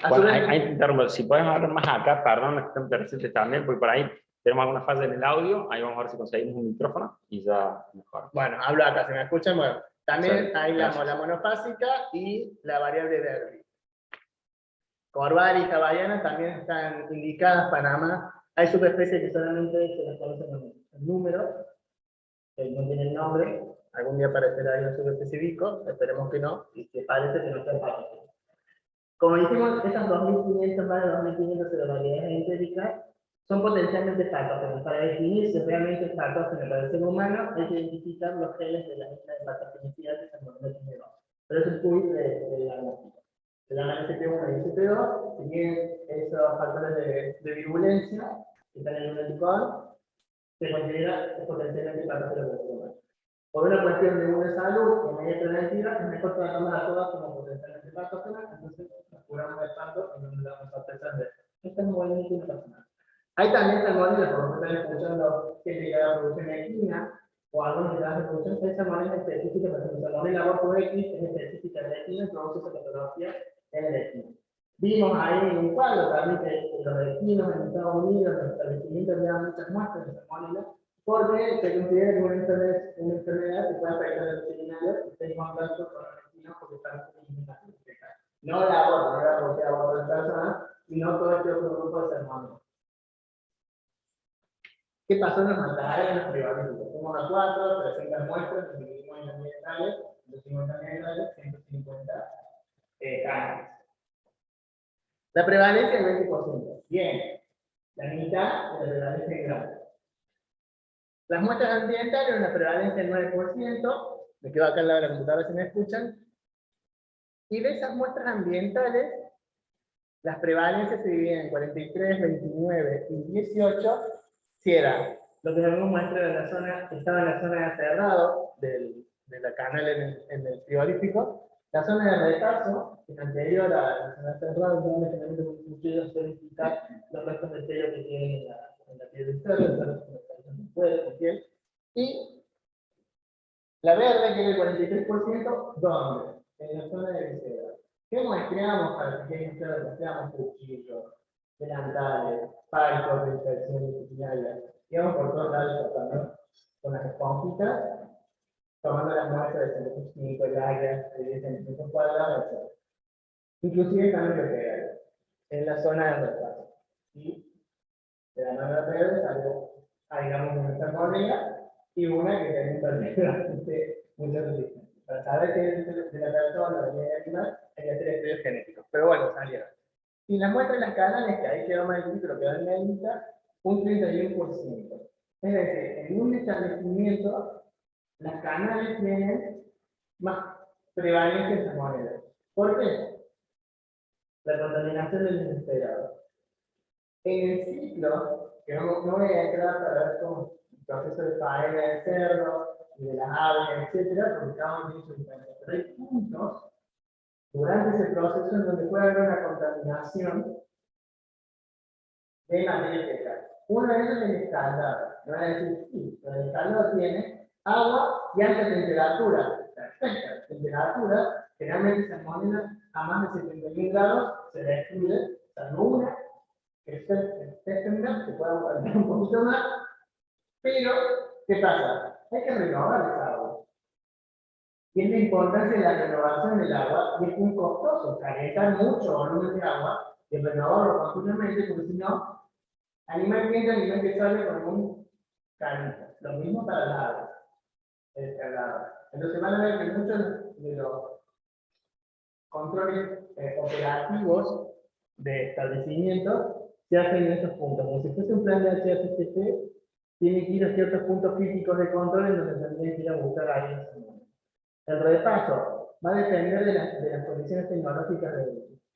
Bueno, hay, si podemos hablar más acá, perdón, que te presente también, porque por ahí tenemos alguna falla en el audio, ahí vamos a ver si conseguimos un micrófono y ya mejor. Bueno, hablo acá, ¿se me escuchan? Bueno, también sí, hay la monofásica y la variable Derby. Corval y Javaiana también están indicadas en Panamá. Hay subespecies que solamente se las conocen en números, que no tienen nombre. Algún día aparecerá ahí un subespecie bico, esperemos que no, y que parece que no está en. Como dijimos, esas 2.500 más de 2.500 de variedades entéricas son potencialmente patógenas. Para definir si realmente es patógeno para el ser humano, hay que identificar los genes de la isla de patogenicidad de salmonella typhi. Pero eso es muy de diagnóstico. Se llaman SP1 y SP2, si bien esos factores de virulencia que están en el anticuadro, se considera potencialmente patógeno para el ser humano. Por una cuestión de una salud y media preventiva, es mejor tratarlas a todas como potencialmente patógenas, entonces nos curamos de tanto y no nos damos sorpresas de esta es muy personal. Hay también salmonelas, por ejemplo, están escuchando que llega a la producción equina, o algunos que dan producción de salmonela específica, por ejemplo, salmonela Bopo X es específica de la equina, produce esa patología en el equino. Vimos ahí en un cuadro también que los equinos en Estados Unidos, los establecimientos le dan muchas muestras de salmonela, porque se considera que una enfermedad que puede afectar al veterinario que esté en contacto con los equinos porque están en una infección. No la aborto, no la porque aborto en persona, sino todo este otro grupo de salmonela. ¿Qué pasó en los mataderos en los frigoríficos? Fuimos a 4, 300 muestras, nos dividimos en ambientales, 250 ambientales, 150 cámaras. La prevalencia es 20%. Bien, la mitad de la prevalencia es grande. Las muestras ambientales, una prevalencia del 9%, me quedo acá en la computadora si me escuchan, Y de esas muestras ambientales, las prevalencias se dividen en 43, 29 y 18, si era lo que llamamos muestra de la zona, estaba en la zona de cerrado de la canal en el frigorífico, la zona de retardo, que es anterior a la zona de cerrado, donde generalmente con cuchillos se verificar los restos de pelo que tienen en la piel del cerdo, el cuero, la piel, y la verde, que es el 43%, ¿dónde? En la zona de visera. ¿Qué muestreamos para los pequeños cerdos? Muestreamos cuchillos, delantales, palcos de inspección disciplinaria. Íbamos por todos lados tratando con las esponjitas, tomando las muestras de centímetros, el área, de 10 centímetros cuadrados, etc. Inclusive también lo que hay en la zona de retraso. Y de la mano verde salió, digamos, una salmonella y una que tenía bastante mucha resistencia. Para saber que es de la persona o del animal, hay que hacer estudios genéticos. Pero bueno, salieron. Y las muestras de las canales, que ahí quedó más difícil, pero quedó en negrita, un 31%. Es decir, en un establecimiento, las canales tienen más prevalencia en salmonella. ¿Por qué? La contaminación del inesperado. En el ciclo, que no voy a entrar para ver cómo el proceso de faena del cerdo y de las aves, etcétera, porque cada uno tiene su diferencia. Pero hay puntos durante ese proceso en donde puede haber una contaminación de materia fecal. Uno de ellos es el escaldado. Me van a decir, sí, pero el escaldado tiene agua y alta temperatura. Perfecta temperatura, generalmente salmonella a más de 71 grados se destruye, salvo una que que pueda aguantar un poquito más, pero, ¿qué pasa? Hay que renovar esa agua. Y es la importancia de la renovación del agua, y es muy costoso calentar mucho volumen de agua y renovarlo continuamente, porque si no, animal que entra, animal que sale con un canito. Lo mismo para la agua, el calado. Entonces van a ver que muchos de los controles operativos de establecimientos se hacen en esos puntos. Como si fuese un plan de HACCP, tiene que ir a ciertos puntos críticos de control en donde tendría que ir a buscar a alguien. El repaso va a depender de las condiciones tecnológicas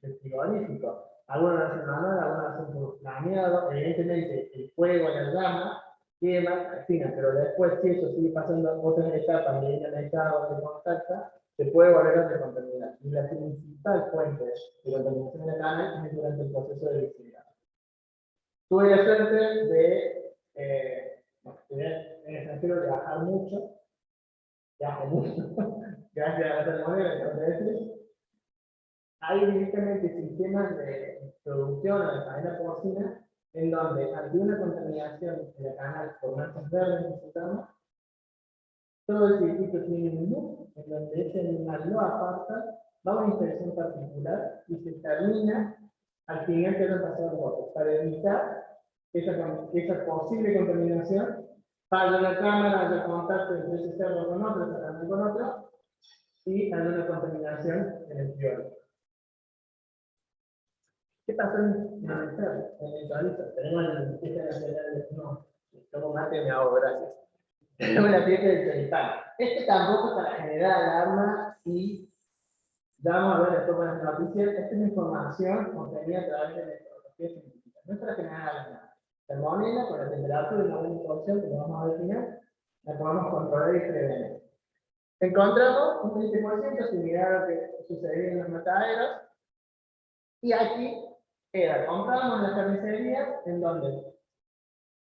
del frigorífico. Algunos lo hacen manual, algunos lo hacen por planeado. Evidentemente, el fuego, la llama, quema, afina, pero después, si eso sigue pasando otras etapas de estado de contacta, se puede volver a contaminar. Y la principal fuente de contaminación de la carne es durante el proceso de visera. Tuve la suerte de, en el extranjero, viajar mucho. Viajo mucho. Gracias a la salmonella, entonces, hay directamente sistemas de producción o de cadena porcina en donde ante una contaminación de la canal por manchas verdes que se llama, todo el circuito tiene un loop en donde ese animal lo aparta, va a una inspección particular y se termina al final que han pasado votos para evitar esa posible contaminación. Falla la cámara, haya contacto entre ese cerdo con otro, esa carne con otro, y hay una contaminación en el frigorífico. ¿Qué pasó en el cerdo? En el chorizo. Tenemos la fiesta nacional, no, tomo mate y me ahogo, gracias. Tenemos la fiesta del choripán. Tampoco para generar alarma y vamos a ver después con las noticias. Esta es información contenida a través de la metodología científica. No es para generar alarma. Salmonella, con la temperatura y la buena cocción, que lo vamos a ver al final, la podemos controlar y prevenir. Encontramos un 20% similar a lo que sucedía en los mataderos, y aquí comprábamos en las carnicerías, en donde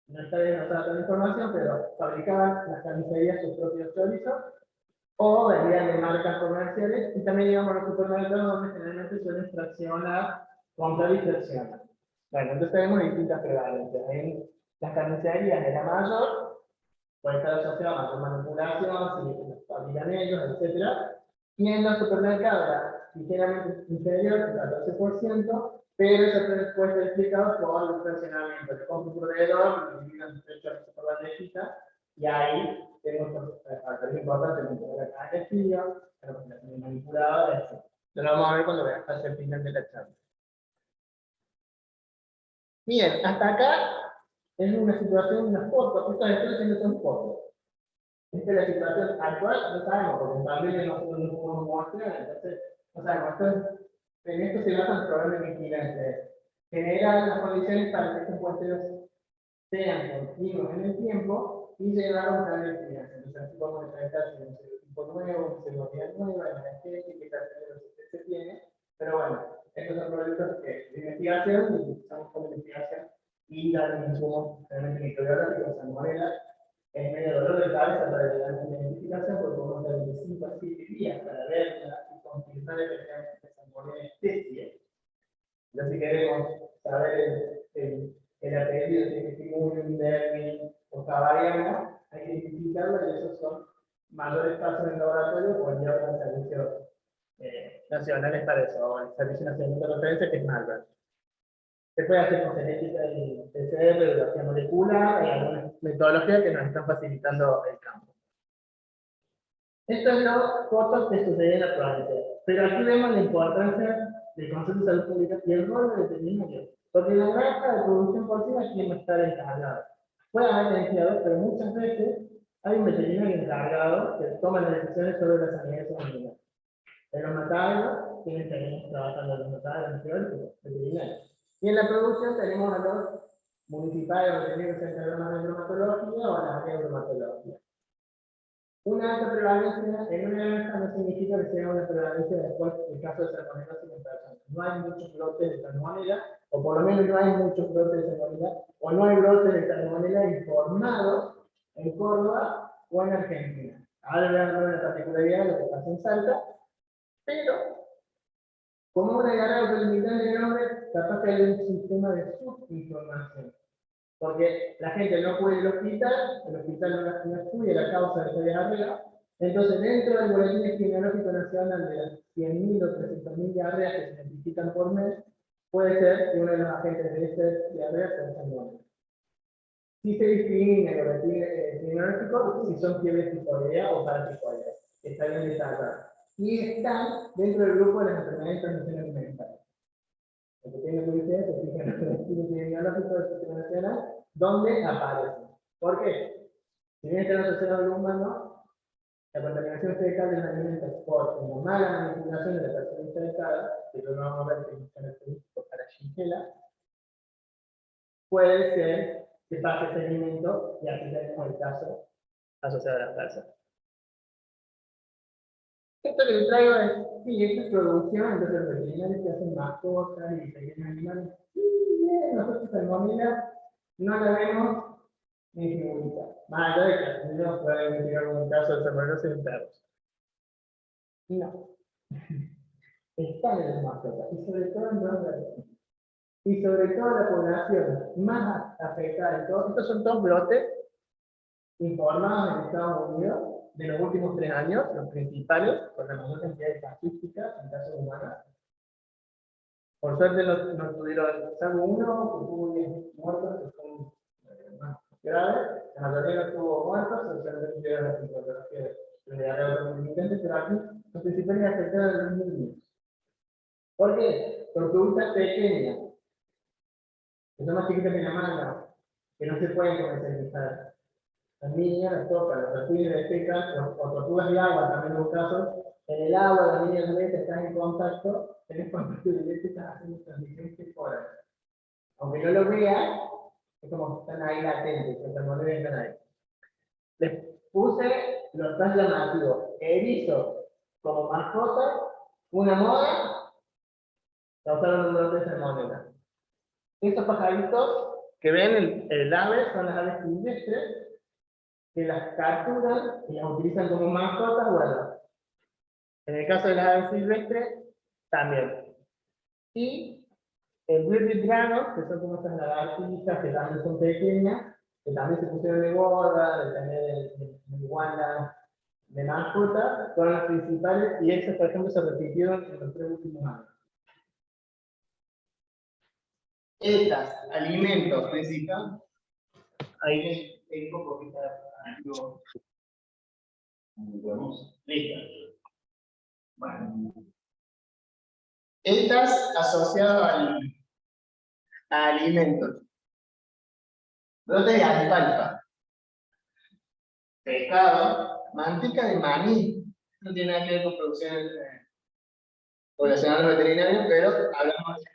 no está bien toda la información, pero fabricaban las carnicerías sus propios chorizos, o vendían de marcas comerciales, y también íbamos a los supermercados donde generalmente suelen fraccionar, comprar y fraccionar. Bueno, entonces tenemos distintas prevalencias. En las carnicerías de la mayor, puede estar asociado a mayor manipulación, si los fabrican ellos, etc. Y en los supermercados, ligeramente inferior, el 14%, pero eso puede ser explicado por el fraccionamiento. Le compro un proveedor, me divido en 3 chorizos por bandejita, y ahí tengo factores importantes como la carne fría, la manipulada, etc. Lo vamos a ver cuando veamos hacia el final de la charla. Bien, hasta acá es una situación, unas fotos, estas estoy haciendo son fotos. Esta es la situación actual, no sabemos, porque en pandemia nosotros no podemos mostrar, entonces O sea, en esto se basa el programa de vigilancia. Generar las condiciones para que estos puestos sean continuos en el tiempo y llegar a un plan de vigilancia. Entonces, así podemos enfrentar si es un equipo nuevo, si es seguridad nueva, la gente, qué tal se tiene. Pero bueno, estos son proyectos de investigación y usamos como investigación y dar insumos realmente microbiológicos, salmonela. Es medio dolor de cabeza para llegar a la identificación, porque podemos dar de 5 a 7 días para verla y confirmar efectivamente esa salmonela especie. Entonces, si queremos saber el apellido, si es un derby o caballero, hay que identificarlo y esos son mayores pasos en laboratorio o enviados al servicio nacionales para eso, o el Servicio Nacional de Referencia, que es Malvern. Se puede hacer con genética y PCR, biología molecular, hay algunas metodologías que nos están facilitando el campo. Esto es lo fotos que sucede en la provincia. Pero aquí vemos la importancia del concepto de salud pública y el rol del veterinario. Porque en la granja de producción porcina tiene que estar encargado. Puede haber empleados, pero muchas veces hay un veterinario encargado que toma las decisiones sobre la sanidad de esos animales. En los mataderos tienen que trabajando en los mataderos veterinarios. Y en la producción tenemos a los municipales que tienen que se encargan más de bromatología o a las áreas de bromatología. Una alta prevalencia en una granja no significa que sea una prevalencia después en caso de salmonela en personas. No hay muchos brotes de salmonela, o por lo menos no hay muchos brotes de salmonela, o no hay brotes de salmonela informados en Córdoba o en Argentina. Ahora voy a hablar de la particularidad de lo que pasa en Salta, pero como una garra limitante de nombres, capaz que hay un sistema de subinformación. Porque la gente no puede ir al hospital, el hospital no estudia la causa de esta diarrea, entonces dentro del boletín epidemiológico nacional de las 100.000 o 300.000 diarreas que se identifican por mes, puede ser que uno de los agentes de esta diarrea sea salmonela. Si se discrimina el boletín epidemiológico si son fiebres tifoidea o paratifoidea, está bien destacado. Y están dentro del grupo de las enfermedades de transmisión alimentaria. El que tiene publicidad se fija en el boletín epidemiológico del Sistema Nacional, donde aparece. ¿Por qué? Si bien está asociado al humano, la contaminación fecal de los alimentos por una mala manipulación de la persona infectada, que no vamos a ver que es característico para Shigella, puede ser que pase ese alimento y aquí tenemos el caso asociado a la salsa. Esto que les traigo es, sí, esta es producción, entonces los veterinarios que hacen mascotas y pequeños animales, sí, bien, nosotros salmonela no la vemos ni figurita. Más allá de que al menos pueda investigar un caso de salmonelosis en perros. No. Están en las mascotas, y sobre todo en los perros. Y sobre todo la población más afectada de todos. Estos son dos brotes informados en Estados Unidos de los últimos 3 años, los principales, con la mayor cantidad de estadísticas en casos humanos. Por suerte no tuvieron, salvo uno que tuvo 10 muertos, que son más graves, la mayoría no tuvo muertos, se tuvieron la sintomatología de diarrea autointermitente, pero aquí los principales afectados de los niños. ¿Por qué? Por productas pequeñas, que son más chiquitas que la mano, que no se pueden comercializar. Las niñas las tocan, los reptiles de pesca, o tortugas de agua, también en un caso, en el agua, las niñas de están en contacto, tenés contacto directo y estás haciendo transmisión temporal. Aunque no lo veas, es como que están ahí latentes, los salmonelas están ahí. Les puse los tan llamativos, erizo como mascota, una moda, causaron un brote de salmonela. Estos pajaritos que ven el ave son las aves silvestres, que las capturan y las utilizan como mascotas, bueno. En el caso de las aves silvestres, también. Y el British Dragon, que son como estas lagartijas que también son pequeñas, que también se pusieron de gorda, de tener iguana de mascota, fueron las principales, y esas, por ejemplo, se repitieron en los 3 últimos años. Estas, alimentos principales, ahí tengo un poquito de listo. Bueno. Estas asociadas a alimentos. Brote de alfalfa. Pescado. Manteca de maní. No tiene nada que ver con producción relacionado al veterinario, pero hablamos de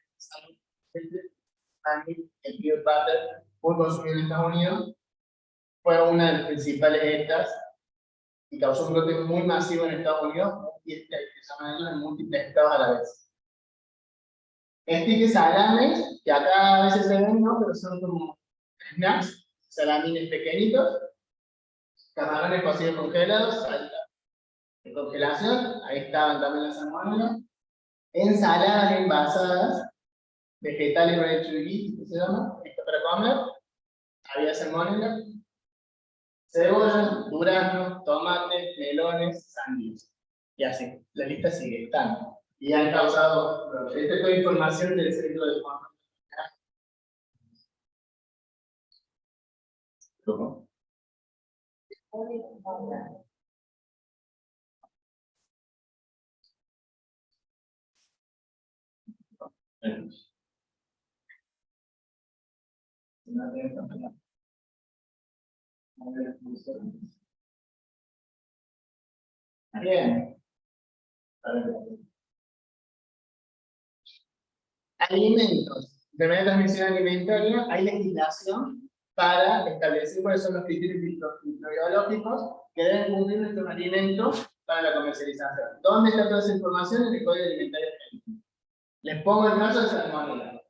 el Peanut Butter, muy consumido en Estados Unidos, fue una de las principales dietas y causó un brote muy masivo en Estados Unidos, y que se llama en múltiples estados a la vez. Stickers salames, que acá a veces se ven, ¿no? Pero son como snacks, salamines pequeñitos, camarones cocidos congelados, salsa de congelación, ahí estaban también las salmonelas, ensaladas envasadas, vegetales ready to eat, ¿qué se llama? Esto para comer, había salmonela, cebolla, durazno, tomates, melones, sandías. Y así, la lista sigue estando. Y han causado, esta es toda información del Centro de Control. ¿Cómo? Bien. Alimentos. De manera de transmisión alimentaria, hay legislación para establecer cuáles son los criterios microbiológicos que deben cumplir nuestros alimentos para la comercialización. ¿Dónde está toda esa información? En el Código Alimentario Argentino. Les pongo el caso de salmonela.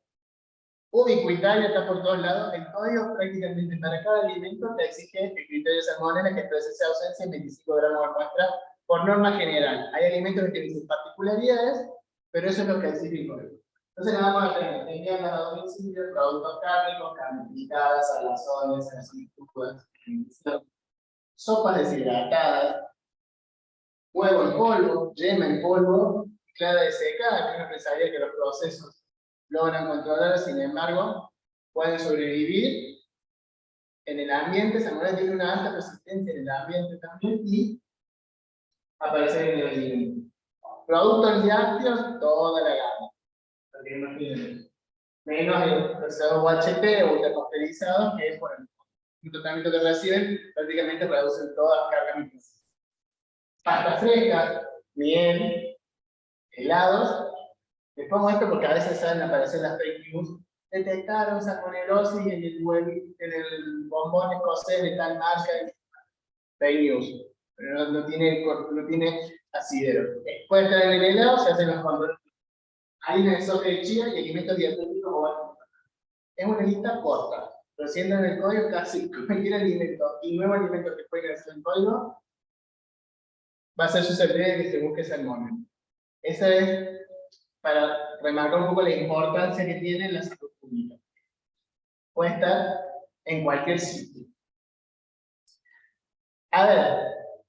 Ubicuitaria, está por todos lados. El código prácticamente para cada alimento te exige el criterio de salmonela que presencia ausencia en 25 gramos de muestra por norma general. Hay alimentos que tienen sus particularidades, pero eso es lo que exige el código. Entonces nada más tener enviando a domicilio, productos cárnicos, carnes picadas, salazones, salazones crudas, sopas deshidratadas, huevo en polvo, yema en polvo, clara de secada, que uno pensaría que los procesos logran controlar, sin embargo, pueden sobrevivir en el ambiente. Salmonella tiene una alta resistencia en el ambiente también y aparecer en el alimento. Productos lácteos, toda la gama. Menos el procesador UHT o ultrapasteurizado, que es por el tratamiento que reciben, prácticamente reducen todas las cargas microbianas. Pastas frescas, miel, helados. Les pongo esto porque a veces saben aparecer las fake news. Detectaron salmonelosis en el bombón escocés de tal marca. Fake news. Pero no tiene asidero. Puede estar en el helado, se hacen los controles. Harina de soja de chía y alimentos dietéticos o algo. Es una lista corta, pero siendo en el código casi cualquier alimento y nuevo alimento que pueden hacer en el código va a ser susceptible de que se busque salmonella. Esa es para remarcar un poco la importancia que tiene la salud pública. Puede estar en cualquier sitio. A ver,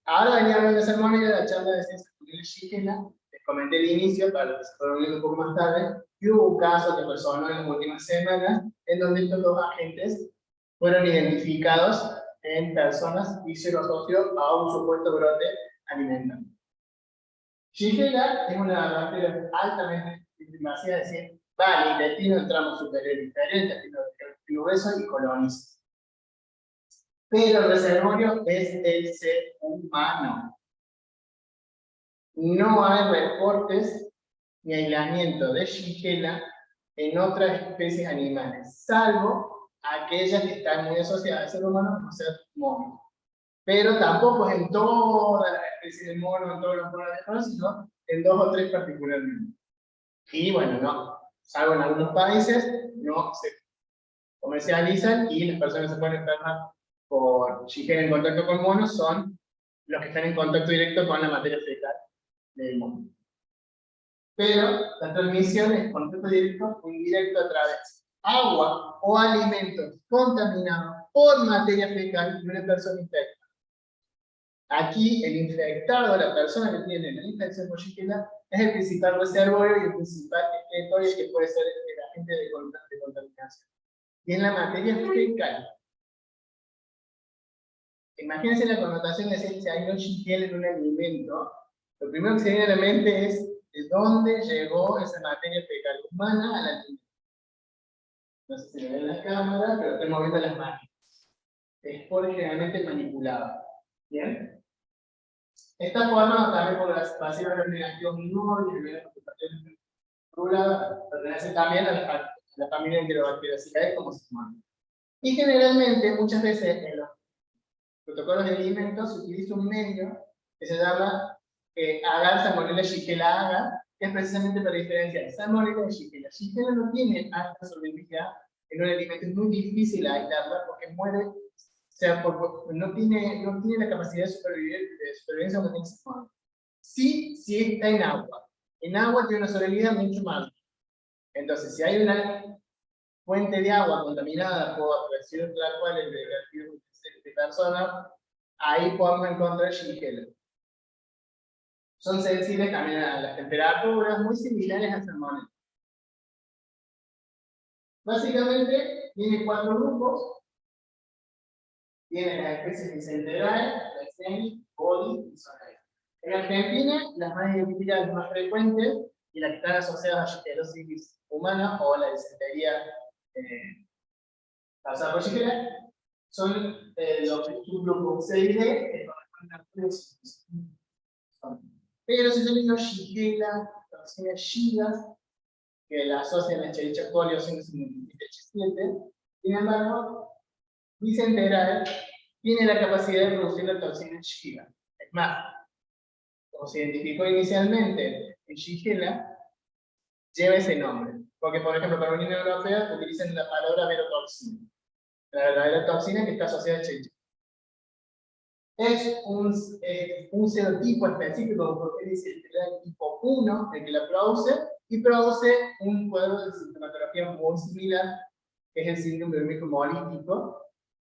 ahora venía hablando de salmonella de la charla de ciencias Shigella. Les comenté al inicio, para los que se fueron viendo un poco más tarde, y hubo un caso que resonó en las últimas semanas, en donde estos dos agentes fueron identificados en personas y se lo asoció a un supuesto brote alimentario. Shigella es una bacteria altamente invasiva, es decir, va al intestino, el tramo superior y inferior, intestino grueso y coloniza. Pero el reservorio es el ser humano. No hay reportes ni aislamiento de Shigella en otras especies animales, salvo aquellas que están muy asociadas al ser humano, como ser mono. Pero tampoco es en todas las especies de mono, en todos los monos de mono, sino en 2 o 3 particularmente. Y bueno, no, salvo en algunos países, no se comercializan y las personas que se pueden enfermar por Shigella en contacto con monos son los que están en contacto directo con la materia fecal del mono. Pero la transmisión es contacto directo o indirecto a través de agua o alimentos contaminados por materia fecal de una persona infectada. Aquí el infectado, la persona que tiene la infección por Shigella, es el principal reservorio y el principal excretorio que puede ser el agente de contaminación. Y en la materia fecal. Imagínense la connotación de decir si hay un Shigella en un alimento. Lo primero que se viene a la mente es de dónde llegó esa materia fecal humana al alimento. No sé si se ve en la cámara, pero estoy moviendo las máquinas. Es generalmente manipulada. ¿Bien? Esta forma también por las pasivas negativos menores, pertenece también a la familia Enterobacteriaceae como Salmonella. Y generalmente, muchas veces en los protocolos de alimentos se utiliza un medio que se llama agar Salmonella Shigella agar, que es precisamente para diferenciar Salmonella de Shigella. Shigella no tiene alta solubilidad en un alimento, es muy difícil aislarla porque muere, o sea, no tiene la capacidad de supervivencia como tiene Salmonella. Sí, sí está en agua. En agua tiene una solubilidad mucho más alta. Entonces, si hay una fuente de agua contaminada por residuos tal cual el de personas, ahí podemos encontrar Shigella. Son sensibles también a las temperaturas, muy similares a Salmonella. Básicamente, tiene 4 grupos. Tiene las especies Dicenterae, Lexemi, Coli y Sonae. En Argentina, las más identificadas, las más frecuentes, y las que están asociadas a Shigellosis humana o la disentería causada por Shigella, son los subgrupos C y D, que corresponden a los. Pero si yo digo Shigella, toxina Shigas, que la asocian a Escherichia coli o 557H7, sin embargo, Dicenterae tiene la capacidad de producir la toxina Shiga. Es más, como se identificó inicialmente en Shigella, lleva ese nombre. Porque, por ejemplo, para la Unión Europea utilizan la palabra verotoxina. La verdadera toxina que está asociada a Escherichia. Es un serotipo específico, porque dice el tipo 1, el que la produce, y produce un cuadro de sintomatología muy similar, que es el síndrome hemolítico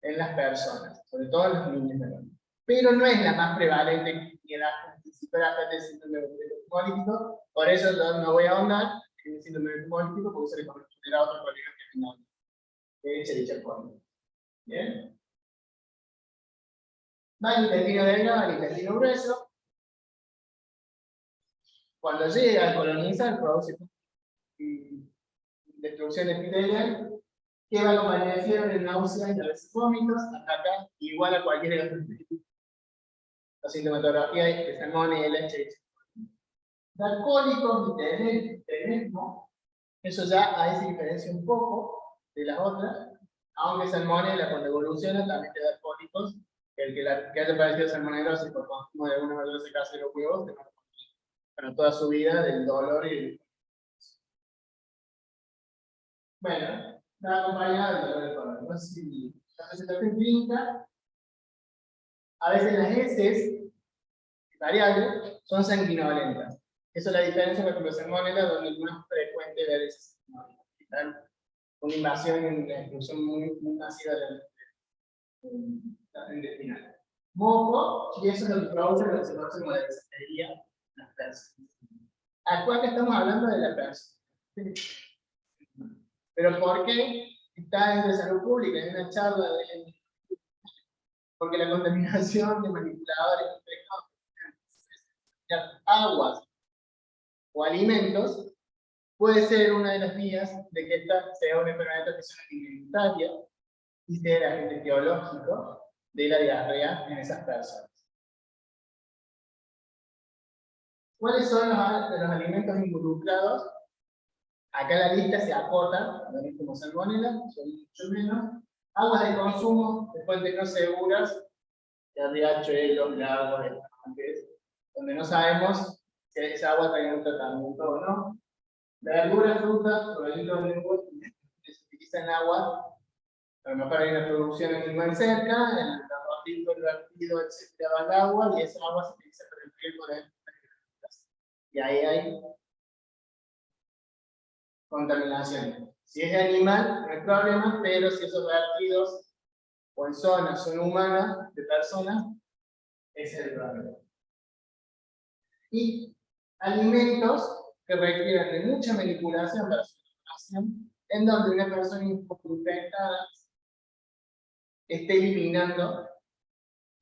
en las personas, sobre todo en los niños menores. Pero no es la más prevalente que la principal del síndrome hemolítico, por eso yo no voy a ahondar en el síndrome hemolítico, porque se le corresponderá a otro colega que no de Escherichia coli. ¿Bien? Va al intestino delgado, al intestino grueso. Cuando llega a colonizar, produce destrucción epitelial, que va a acompañar de fiebre, náuseas y a veces vómitos, hasta acá, igual a cualquier de los la sintomatología de Salmonella, Escherichia coli. Dar cólicos y tenesmo, eso ya ahí se diferencia un poco de las otras, aunque Salmonella cuando evoluciona también te da cólicos, que haya padecido salmonelosis por consumo de alguna verduras secas de los huevos, para toda su vida del dolor y el... Bueno, está acompañado del dolor del colon. No sé si la presentación clínica, a veces las heces variables son sanguinolentas. Eso es la diferencia con la Salmonella, donde es más frecuente ver esas una invasión y una exclusión muy masiva del intestinal. Moco, y eso es lo que produce lo que se conoce como la disentería en las personas. Acá estamos hablando de la persona. Pero ¿por qué está en salud pública, en una charla de... Porque la contaminación de manipuladores de aguas o alimentos puede ser una de las vías de que esta sea una enfermedad de transmisión alimentaria y sea el agente etiológico de la diarrea en esas personas. ¿Cuáles son los alimentos involucrados? Acá la lista se acota, como Salmonella, son mucho menos. Aguas de consumo de fuentes no seguras, de riachuelos, lagos, estanques, donde no sabemos si esa agua tiene un tratamiento o no. Verduras, frutas, productos de lenguas que se utilizan agua, a lo mejor hay una producción animal cerca, el arrocito, el vertido, etcétera, va al agua y esa agua se utiliza para el riego de las. Y ahí hay contaminación. Si es de animal, no hay problema, pero si esos vertidos o en zonas son humanas, de personas, ese es el problema. Y alimentos que requieren de mucha manipulación para su elaboración, en donde una persona infectada esté eliminando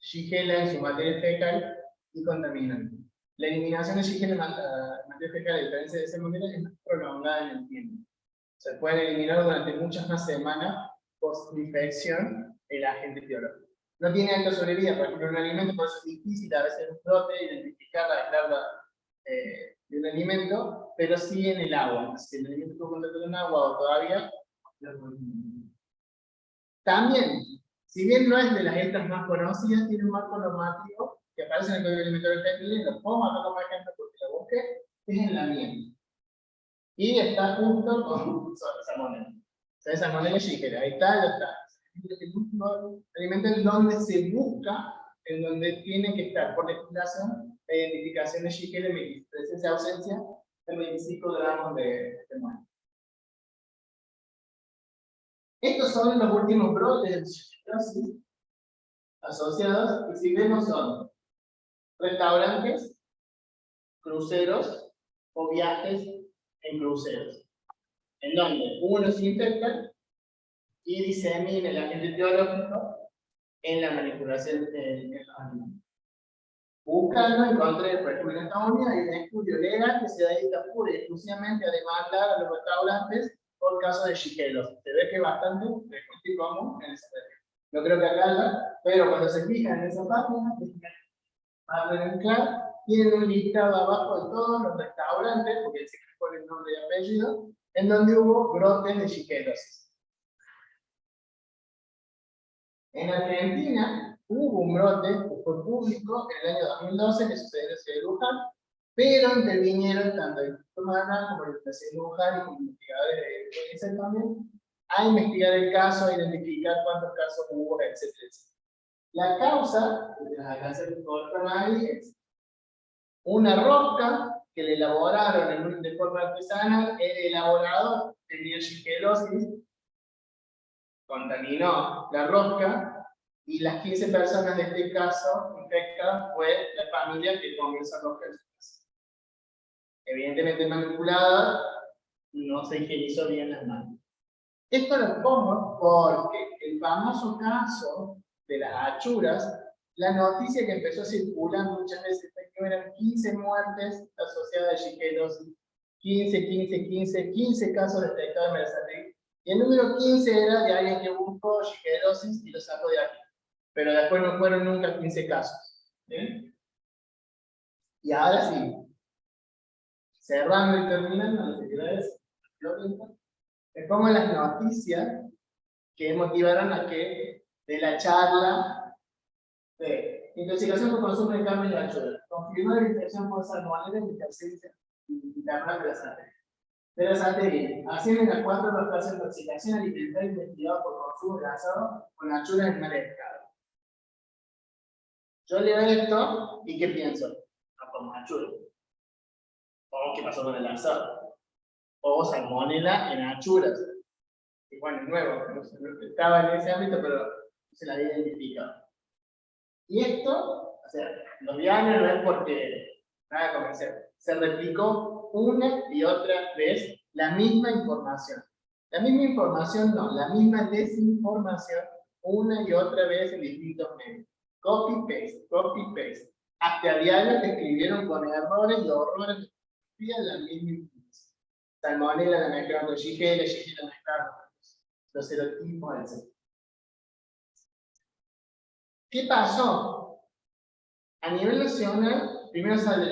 Shigella en su materia fecal y contaminando. La eliminación de Shigella en materia fecal, a diferencia de Salmonella, es más prolongada en el tiempo. Se pueden eliminar durante muchas más semanas post-infección el agente etiológico. No tiene alta sobrevida, por ejemplo, un alimento, por eso es difícil a veces un brote, identificarla, aislarla de un alimento, pero sí en el agua. Si el alimento tuvo contacto con agua o todavía. También, si bien no es de las estas más conocidas, tiene un marco normativo que aparece en el Código Alimentario Argentino, y lo puedo marcar como ejemplo porque lo busqué, es en la miel. Y está junto con salmonella. O sea, salmonella shigera, ahí está, ya está. El último alimento en donde se busca, en donde tiene que estar por legislación, la identificación de shigera en presencia o ausencia de 25 gramos de muerte. Estos son los últimos brotes de shigelosis asociados, y si vemos son restaurantes, cruceros o viajes en cruceros, en donde uno se infecta y disemina el agente biológico en la manipulación de los animales. Buscando, encontré, por ejemplo, en Estados Unidos hay un estudio legal que se dedica pura y exclusivamente a demandar a los restaurantes por casos de shigelosis. Se ve que es bastante común en ese región. No creo que acá haya, pero cuando se fijan en esa página, en claro, tienen un listado abajo de todos los restaurantes, porque se pone el nombre y apellido, en donde hubo brotes de shigelosis. En Argentina hubo un brote que fue público en el año 2012 que sucedió en la ciudad de Luján, pero intervinieron tanto el Instituto Maná como la Universidad de Luján y como investigadores de UNICEF también a investigar el caso, a identificar cuántos casos hubo, etcétera. La causa de las alcances de ahí es una rosca que le elaboraron de forma artesanal, el elaborador tenía shigelosis, contaminó la rosca, y las 15 personas de este caso infectadas fue la familia que comió esa rosca en su casa. Evidentemente manipulada, no se higienizó bien las manos. Esto lo pongo porque el famoso caso de las achuras, la noticia que empezó a circular muchas veces fue que eran 15 muertes asociadas a shigelosis, 15 casos detectados en Berazategui, y el número 15 era de alguien que buscó shigelosis y lo sacó de aquí. Pero después no fueron nunca 15 casos. ¿Sí? Y ahora sí, cerrando y terminando, no sé qué hora es, les pongo las noticias que motivaron a que, de la charla de intoxicación por consumo de carne y ayuda, confirmó la infección por salmonella en intercencia interna de la sangre. De la sangre, ascienden a 4 los casos de intoxicación alimentaria investigados por consumo lanzado con achuras en mal estado. Yo leo esto y ¿qué pienso? No como achura. O ¿qué pasó con el lanzado? O salmonella en achuras. Y bueno, nuevo, no estaba en ese ámbito, pero se la había identificado. Y esto, o sea, los diarios no es porque nada comercial. Se replicó una y otra vez la misma información. La misma información no, la misma desinformación una y otra vez en distintos medios. Copy-paste, copy-paste. Hasta diarios que escribieron con errores y horrores de la misma información. Salmonella la mezclaron con shigella la mezclaron con los serotipos, etc. ¿Qué pasó? A nivel nacional, primero sale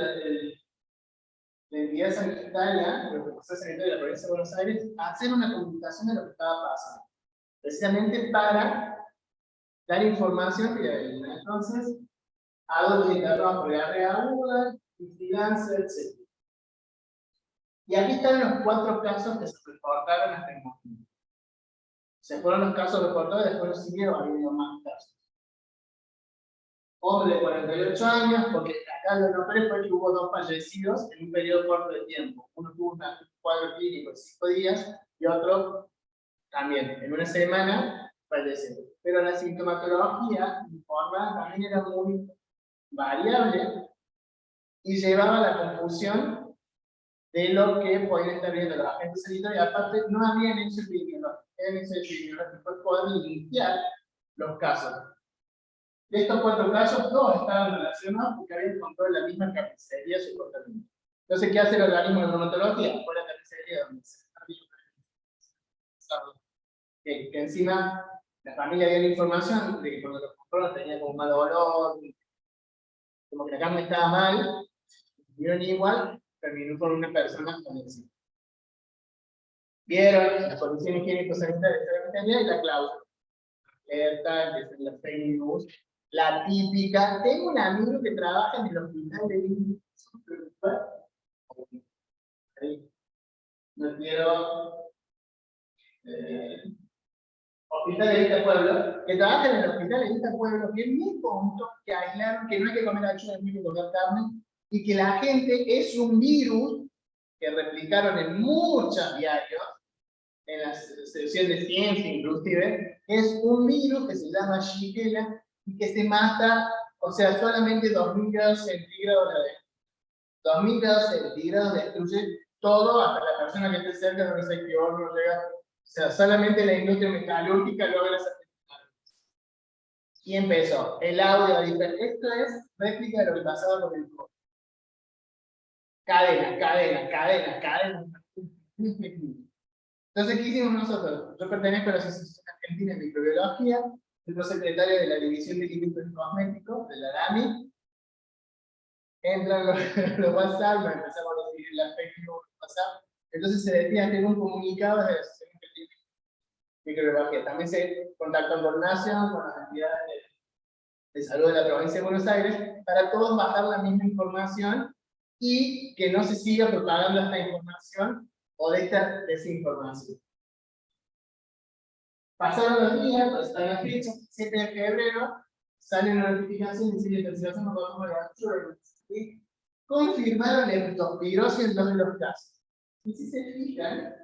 la entidad sanitaria, el profesor sanitario de la provincia de Buenos Aires, a hacer una comunicación de lo que estaba pasando, precisamente para dar información fidedigna. Entonces, algo de trabajo de diarrea aguda, vigilancia, etc. Y aquí están los 4 casos que se reportaron hasta el momento. Se fueron los casos reportados, después nos siguieron habiendo más casos. Hombre de 48 años, porque acá lo nombré fue que hubo 2 fallecidos en un periodo corto de tiempo. Uno tuvo un cuadro clínico de 5 días y otro también, en una semana, falleció. Pero la sintomatología informada también era muy variable y llevaba a la confusión de lo que podían estar viendo los agentes sanitarios, y aparte no habían hecho el epidemiológico, fue poder limpiar los casos. De estos 4 casos, 2 estaban relacionados porque habían encontrado la misma carnicería su comportamiento. Entonces, ¿qué hace el organismo de bromatología? Fue la carnicería donde se que encima la familia dio la información de que cuando lo compraron tenía como mal olor, como que la carne estaba mal, vieron igual, terminó con una persona fallecida. Vieron la condición higiénico-sanitaria y la cláusula. Alerta, empiezan las fake news. La típica. Tengo un amigo que trabaja en el hospital de Lima. No quiero. Hospital de Vista Pueblo, que trabaja en el Hospital de Vista Pueblo, que me contó que aislaron, que no hay que comer achura, no hay que comer carne, y que la gente es un virus que replicaron en muchos diarios, en la sección de ciencia inclusive, es un virus que se llama Shigella y que se mata, o sea, solamente 2000 grados centígrados, 2000 grados centígrados destruye todo, hasta la persona que esté cerca, no sé qué horno llega. O sea, solamente la industria metalúrgica logra esa tecnología. Y empezó. El audio, esto es réplica de lo que pasaba con el COVID. Cadena. Entonces, ¿qué hicimos nosotros? Yo pertenezco a la Asociación Argentina de Microbiología, soy secretario de la División de Químicos y Cosméticos, de la DAMI. Entran los WhatsApp, me empezamos a recibir las fake news WhatsApp. Entonces se decía que en un comunicado de la Asociación Argentina de Microbiología. También se contactó con Nación, con las entidades de salud de la provincia de Buenos Aires, para todos bajar la misma información y que no se siga propagando esta información o de esta desinformación. Pasaron los días, pues está la fecha, 7 de febrero, sale una notificación diciendo que se no podemos ver y confirmaron la leptospirosis en 2 de los casos. Y si se fijan,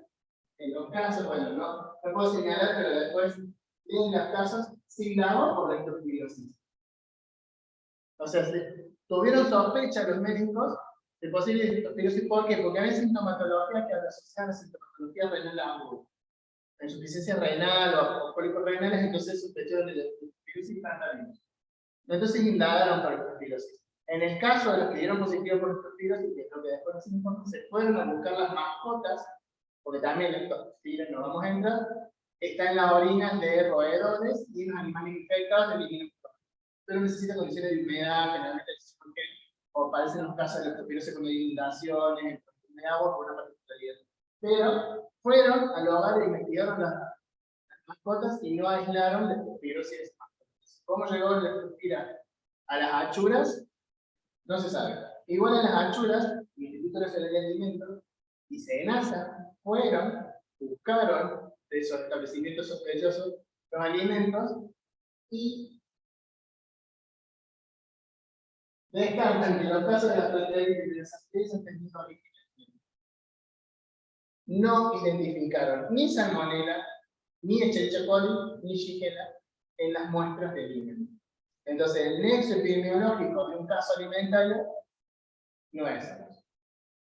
en los casos, bueno, no puedo señalar, pero después en los casos sin agua por leptospirosis. O sea, tuvieron sospecha los médicos de posible leptospirosis. ¿Por qué? Porque hay sintomatología que asocian a sintomatología renal aguda. Insuficiencia renal o cólicos renales, entonces sospecharon de leptospirosis cantábica. Entonces indagaron por leptospirosis. En el caso de los que dieron positivo por leptospirosis, que es lo que después nos informó, se fueron a buscar las mascotas, porque también la leptospirosis, no vamos a entrar, está en las orinas de roedores y los animales infectados de eliminan. Pero necesita condiciones de humedad, generalmente porque o aparecen los casos de leptospirosis como inundaciones, de agua por una particularidad. Pero fueron al hogar e investigaron las mascotas y no aislaron leptospirosis. ¿Cómo llegó la leptospira a las achuras? No se sabe. Igual en las achuras, el Instituto Nacional de Alimentos y SENASA fueron, buscaron de esos establecimientos sospechosos los alimentos y descartan que en los casos de las proteínas de las especies teniendo origen no identificaron ni salmonella, ni Escherichia coli, ni Shigella en las muestras de alimentos. Entonces, el nexo epidemiológico de un caso alimentario no es.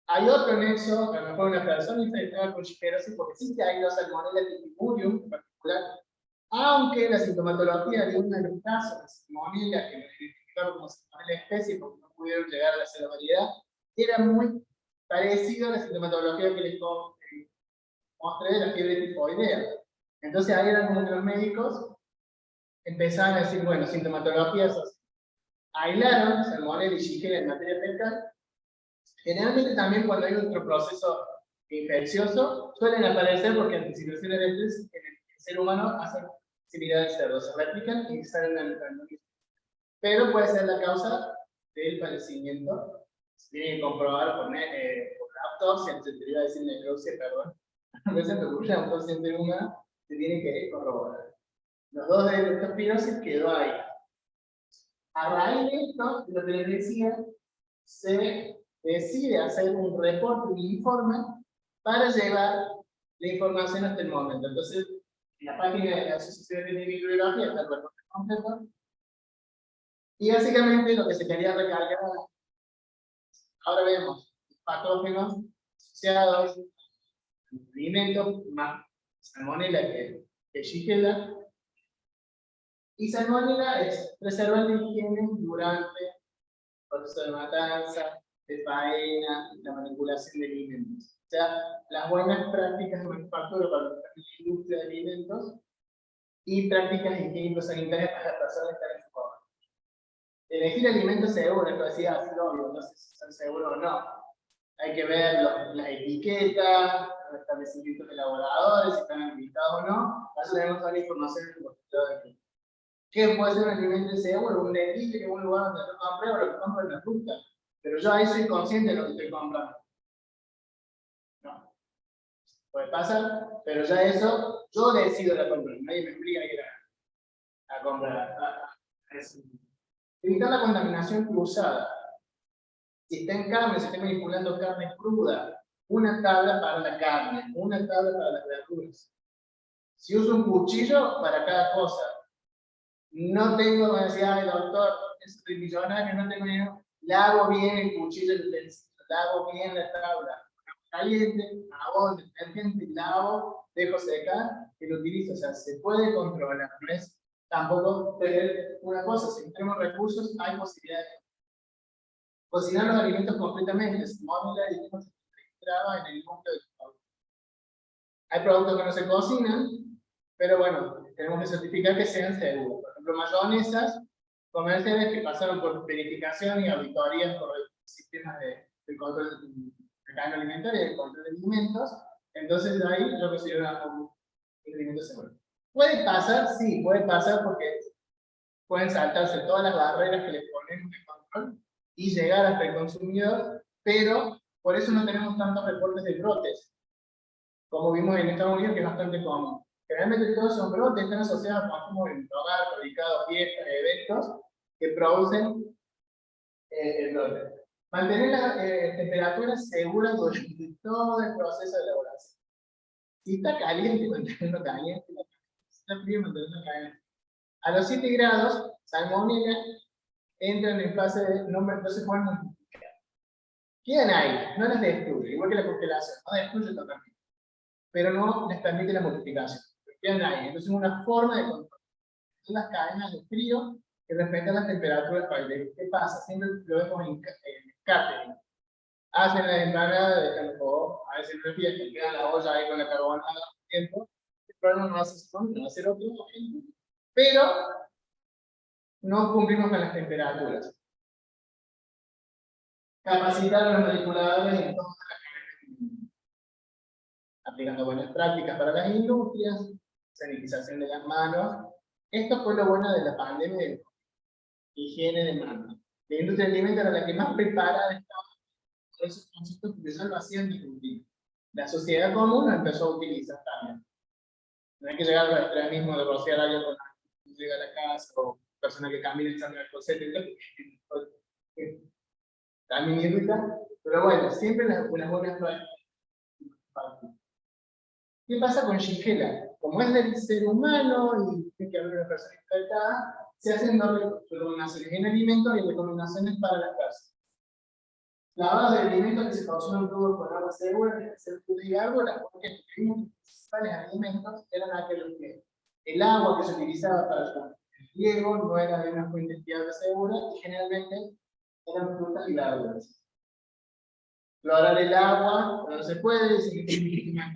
Hay otro nexo, a lo mejor una persona infectada con Shigella, porque sí que hay dos salmonella typhimurium en particular, aunque la sintomatología de uno de los casos de salmonella, que lo identificaron como salmonella especie, porque no pudieron llegar a la serovariedad, era muy parecido a la sintomatología que les mostré de la fiebre tifoidea. Entonces ahí eran como que los médicos empezaban a decir, bueno, sintomatología así. Aislaron salmonella y Shigella en materia fecal. Generalmente también cuando hay otro proceso infeccioso, suelen aparecer porque anticipaciones de estrés en el ser humano hacen similar al cerdo, se replican y salen al organismo. Pero puede ser la causa del padecimiento. Se tiene que comprobar por autopsia, se te iba a decir necropsia, perdón. A veces me ocurre la autopsia de una, se tiene que corroborar. Los dos de leptospirosis quedó ahí. A raíz de esto, lo que les decía, se decide hacer un reporte, un informe, para llevar la información hasta el momento. Entonces, en la página de la Asociación de Microbiología está el reporte completo. Y básicamente lo que se quería recalcar, ahora vemos patógenos asociados a alimentos, más salmonella que Shigella. Y salmonella es preservar la higiene durante el proceso de matanza, de faena, la manipulación de alimentos. O sea, las buenas prácticas de manufactura para la industria de alimentos y prácticas higiénico-sanitarias para las personas que están en su hogar. Elegir alimentos seguros, esto decía, no sé si son seguros o no. Hay que ver las etiquetas, los establecimientos elaboradores, si están habilitados o no. Para eso tenemos toda la información en el postulado de aquí. ¿Qué puede ser un alimento seguro? Un dentista, que es un lugar donde yo compré o lo que compro en la fruta. Pero yo ahí soy consciente de lo que estoy comprando. No. Puede pasar, pero ya eso, yo decido la compra. Nadie me obliga a ir a comprar. Evitar la contaminación cruzada. Si está en carne, si está manipulando carne cruda, una tabla para la carne, una tabla para las verduras. Si uso un cuchillo para cada cosa, no tengo que decir, ay doctor, soy millonario, no tengo dinero, lavo bien el cuchillo, lavo bien la tabla, caliente, jabón, detergente, lavo, dejo secar y lo utilizo. O sea, se puede controlar, no es tampoco tener una cosa, si tenemos recursos, hay posibilidades. Cocinar los alimentos completamente, si no la dijimos se registraba en el núcleo de producto. Hay productos que no se cocinan, pero bueno, tenemos que certificar que sean seguros. Por ejemplo, mayonesas comerciales que pasaron por verificación y auditorías por sistemas de control de cadena alimentaria y de control de alimentos, entonces ahí yo considero un alimento seguro. ¿Puede pasar? Sí, puede pasar porque pueden saltarse todas las barreras que les ponemos de control y llegar hasta el consumidor, pero por eso no tenemos tantos reportes de brotes, como vimos en Estados Unidos, que es bastante común. Generalmente todos esos brotes están asociados a consumo en hogar, fabricados, fiestas, eventos, que producen el brote. Mantener la temperatura segura durante todo el proceso de elaboración. Si está caliente, mantenerlo caliente. Si está frío, mantenerlo caliente. A los 7 grados, salmonella entran en fase de no se pueden multiplicar. Quedan ahí, no las destruye, igual que la congelación, no destruye totalmente, pero no les permite la multiplicación. Quedan ahí, entonces es una forma de control. Son las cadenas de frío que respetan las temperaturas para el. ¿Qué pasa? Siempre lo vemos en catering. Hacen la empanada, dejan el fuego, a veces no fiesta, queda la olla ahí con la carbonada tiempo. El problema no va a ser eso, no va a ser otro, pero no cumplimos con las temperaturas. Capacitar a los manipuladores en todas las cadenas, aplicando buenas prácticas para las industrias, sanitización de las manos. Esto fue lo bueno de la pandemia de higiene de manos. La industria alimentaria era la que más preparada estaba por esos conceptos porque ya lo hacían de rutina. La sociedad común lo empezó a utilizar también. No hay que llegar al extremismo de rociar algo con la llega a la casa o persona que camina echando el cosete, también irrita, pero bueno, siempre las buenas prácticas. ¿Qué pasa con Shigella? Como es del ser humano y tiene que haber una persona infectada, se hacen dos recomendaciones en alimentos y recomendaciones para las personas. Lavados de alimentos que se causaron crudos con agua segura, que se y árboles, porque los principales alimentos eran aquellos que el agua que se utilizaba para el riego no era de una fuente fiable segura y generalmente eran frutas y verduras. Clorar el agua, cuando se puede, se utiliza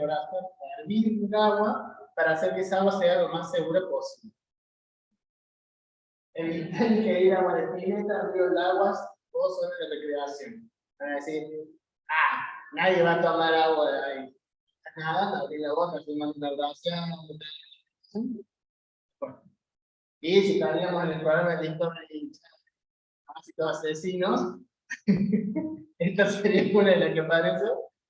hervir el agua para hacer que esa agua sea lo más segura posible. Evitar que ir agua de pileta, ríos de aguas o zonas de recreación. Van a decir, nadie va a tomar agua de ahí. Nada, abrir la boca, filmar una grabación. Bueno. Y si estaríamos en el programa de historia y asesinos, esta sería una de las que aparece,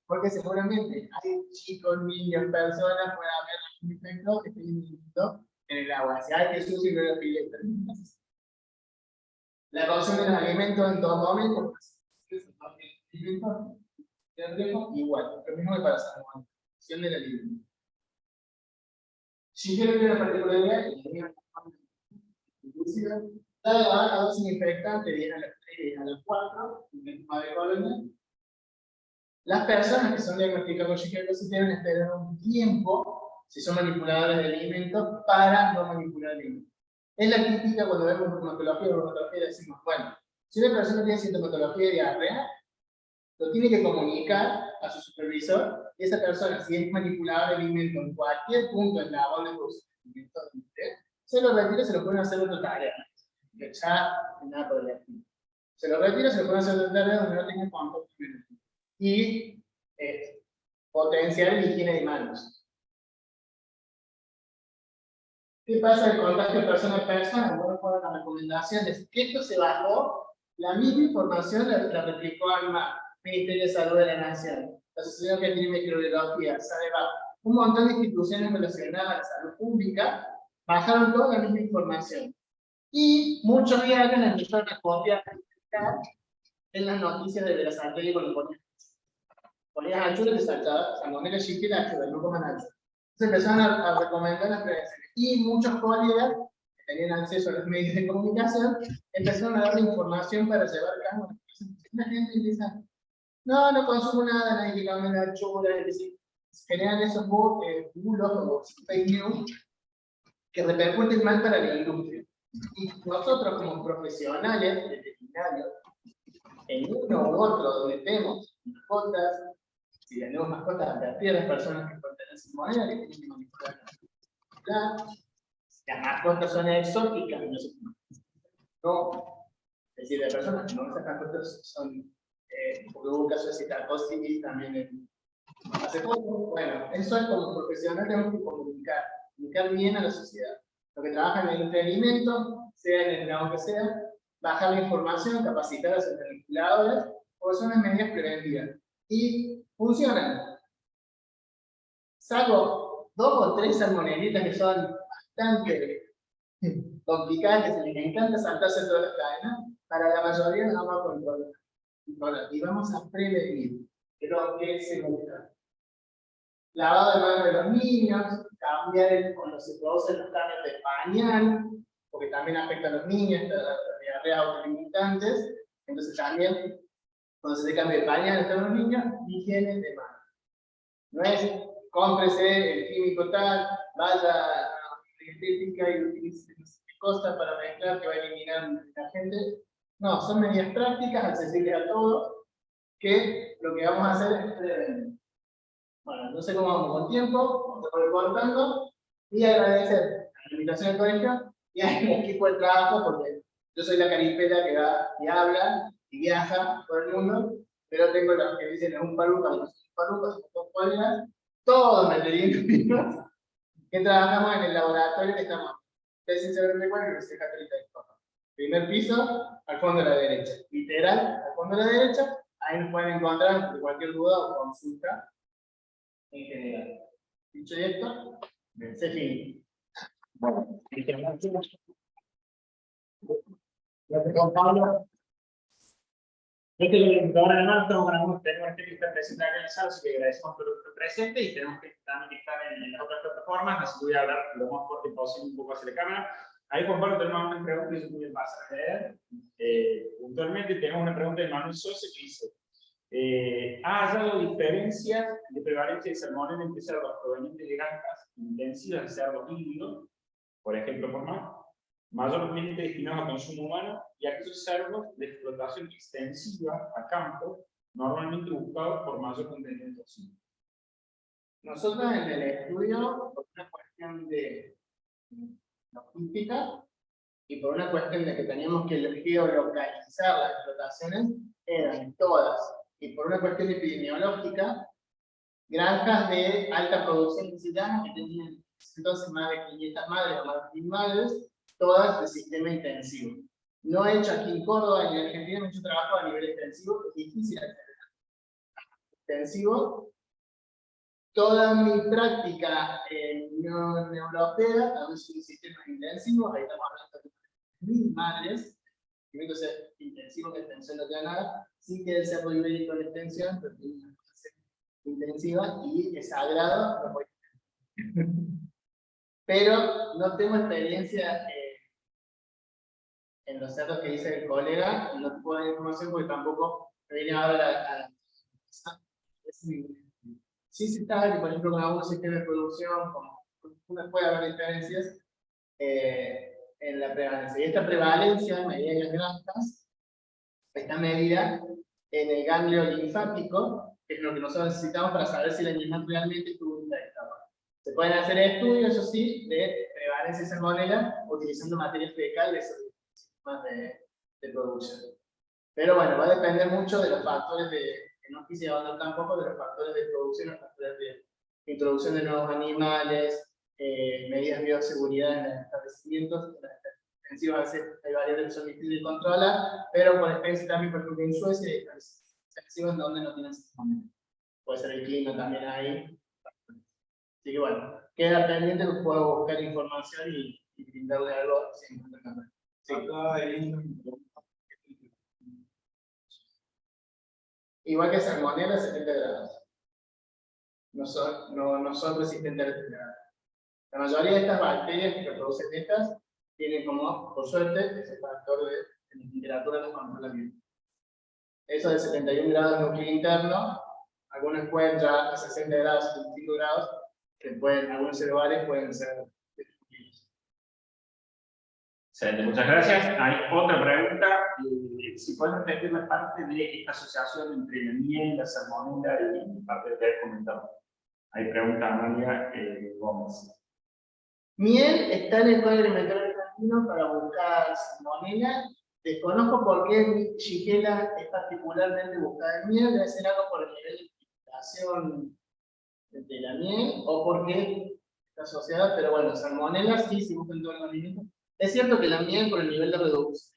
porque seguramente hay chicos, niños, personas, puede haber infectados que estén infectados en el agua. Si hay que sucio y no la pileta. La cocción de los alimentos en todo momento, igual, lo mismo que para salmón, cocción del alimento. Si quiero ver la particularidad, la dosis infectante 10 a la 3, 10 a la 4, de colonia. Las personas que son diagnosticadas con shigellosis deben esperar un tiempo, si son manipuladores de alimentos, para no manipular alimentos. Es la típica cuando vemos reumatología o reumatología decimos, bueno, si una persona tiene sintomatología de diarrea, lo tiene que comunicar a su supervisor, y esa persona, si es manipulador de alimentos en cualquier punto en la bolsa de procedimiento de usted, se lo retira y se lo pueden hacer otra tarea. Que ya nada por el estilo. Se lo retira, se lo pueden hacer otra tarea donde no tenga contacto con el. y potenciar la higiene de manos. ¿Qué pasa en contacto persona a persona? Bueno, fueron las recomendaciones. Que esto se bajó, la misma información la replicó al Ministerio de Salud de la Nación, la Asociación que tiene Microbiología, SADEVA, un montón de instituciones relacionadas a la salud pública, bajaron toda la misma información. Y muchos diarios la empezaron a copiar en las noticias de Berazategui cuando ponías anchuras de saltada, salmonella chiquita anchuras, no coman anchuras. Entonces empezaron a recomendar las prevenciones. Y muchos colegas que tenían acceso a los medios de comunicación empezaron a darle información para llevar a cabo. La gente empieza, no consumo nada, nadie que come anchuras, es decir, generan esos bulos o fake news que repercuten mal para la industria. Y nosotros como profesionales, veterinarios, en uno u otro donde tenemos mascotas, si tenemos mascotas, advertir a las personas que pertenecen a salmonella, que tienen que manipular las mascotas son exóticas, no, es decir, las personas que no, esas mascotas son, porque hubo un caso de citotoxicidad también hace poco. Bueno, eso es como profesional tenemos que comunicar bien a la sociedad. Los que trabajan en el entretenimiento, sea en el grado que sea, bajar la información, capacitar a los manipuladores, porque son las medidas preventivas. Y funcionan. Salvo 2 o 3 salmonelitas que son bastante complicadas, que se les encanta saltarse todas las cadenas, para la mayoría nos vamos a controlar. Y vamos a prevenir. Pero ¿qué se busca? Lavado de manos de los niños, cambiar cuando se producen los cambios de pañal, porque también afecta a los niños, las diarreas autolimitantes. Entonces también, cuando se cambia de pañal a los niños, higiene de manos. No es, cómprese el químico tal, vaya a la dietética y utilice cosas para mezclar que va a eliminar la gente. No, son medidas prácticas, accesibles a todos, que lo que vamos a hacer es prevenir. Bueno, no sé cómo vamos con tiempo, vamos a ir cortando, y agradecer a la invitación del colegio y al equipo de trabajo, porque yo soy la caripela que va y habla y viaja por el mundo, pero tengo los que dicen es un paluca, no es un paluca, son 2 colegas, todos metodistas que trabajamos en el laboratorio que estamos. Ustedes sin saber de cuál, Universidad Católica de Córdoba. Primer piso, al fondo a la derecha. Literal, al fondo a la derecha, ahí nos pueden encontrar de cualquier duda o consulta en general. Dicho esto, se fin. Bueno, Gracias, Juan Pablo. Este es el indicador de mano, tenemos este que está presente realizado, así que agradecemos por estar presente y tenemos que también estar en las otras plataformas, así que voy a hablar lo más fuerte posible un poco hacia la cámara. Ahí, Juan Pablo, tenemos una pregunta que yo voy a pasar a leer. Puntualmente tenemos una pregunta de Manuel Sosa que dice: ¿ha hallado diferencias de prevalencia de salmonela entre cerdos provenientes de granjas intensivas de cerdos híbridos, por ejemplo, por mayormente destinados a consumo humano, y aquellos cerdos de explotación extensiva a campo, normalmente buscados por mayor contenido de toxina? Nosotros en el estudio, por una cuestión de logística y por una cuestión de que teníamos que geolocalizar las explotaciones, eran todas, y por una cuestión epidemiológica, granjas de alta producción que se llama, que tenían entonces más de 500 madres o más de 1000 madres, todas de sistema intensivo. No he hecho aquí en Córdoba ni en Argentina mucho trabajo a nivel extensivo, es difícil hacer extensivo. Toda mi práctica en Unión Europea, también es un sistema intensivo, ahí estamos hablando de 1000 madres, entonces intensivo que extensión no te da nada, sí que el cerdo ibérico en extensión, pero tiene una fase intensiva y es sagrado, no voy a... Pero no tengo experiencia en los cerdos que dice el colega, no te puedo dar información porque tampoco me viene ahora a sí se está, por ejemplo, con algún sistema de producción, como puede haber diferencias en la prevalencia. Y esta prevalencia, medida en las granjas, está medida en el ganglio linfático, que es lo que nosotros necesitamos para saber si el animal realmente estuvo infectado. Se pueden hacer estudios, eso sí, de prevalencia de salmonela utilizando material fecal de esos sistemas de producción. Pero bueno, va a depender mucho de los factores de no quise ahondar tampoco de los factores de producción, los factores de introducción de nuevos animales, medidas de bioseguridad en los establecimientos. En las defensivas a veces hay variables que son difíciles de controlar, pero por experiencia también, por ejemplo, en Suecia hay defensivas donde no tienen sistema. Puede ser el clima también ahí. Así que bueno, queda pendiente que puedo buscar información y brindarle algo si encuentro acá. Sí. Igual que salmonella, 70 grados. No son resistentes a la temperatura. La mayoría de estas bacterias que producen estas tienen como, por suerte, ese factor de la temperatura no controla bien. Eso de 71 grados núcleo interno, algunos pueden llegar a 60 grados, 75 grados, que pueden, algunos celulares pueden ser destruidos. Excelente, muchas gracias. Hay otra pregunta. Si pueden repetir la parte de esta asociación entre la miel, la salmonella y parte que he comentado. Hay pregunta Amalia Gómez. Miel está en el Código Alimentario Argentino para buscar salmonella. Desconozco por qué Shigella es particularmente buscada en miel. Debe ser algo por el nivel de filtración de la miel o porque está asociada, pero bueno, salmonella sí se busca en todos los alimentos. Es cierto que la miel, por el nivel de reducción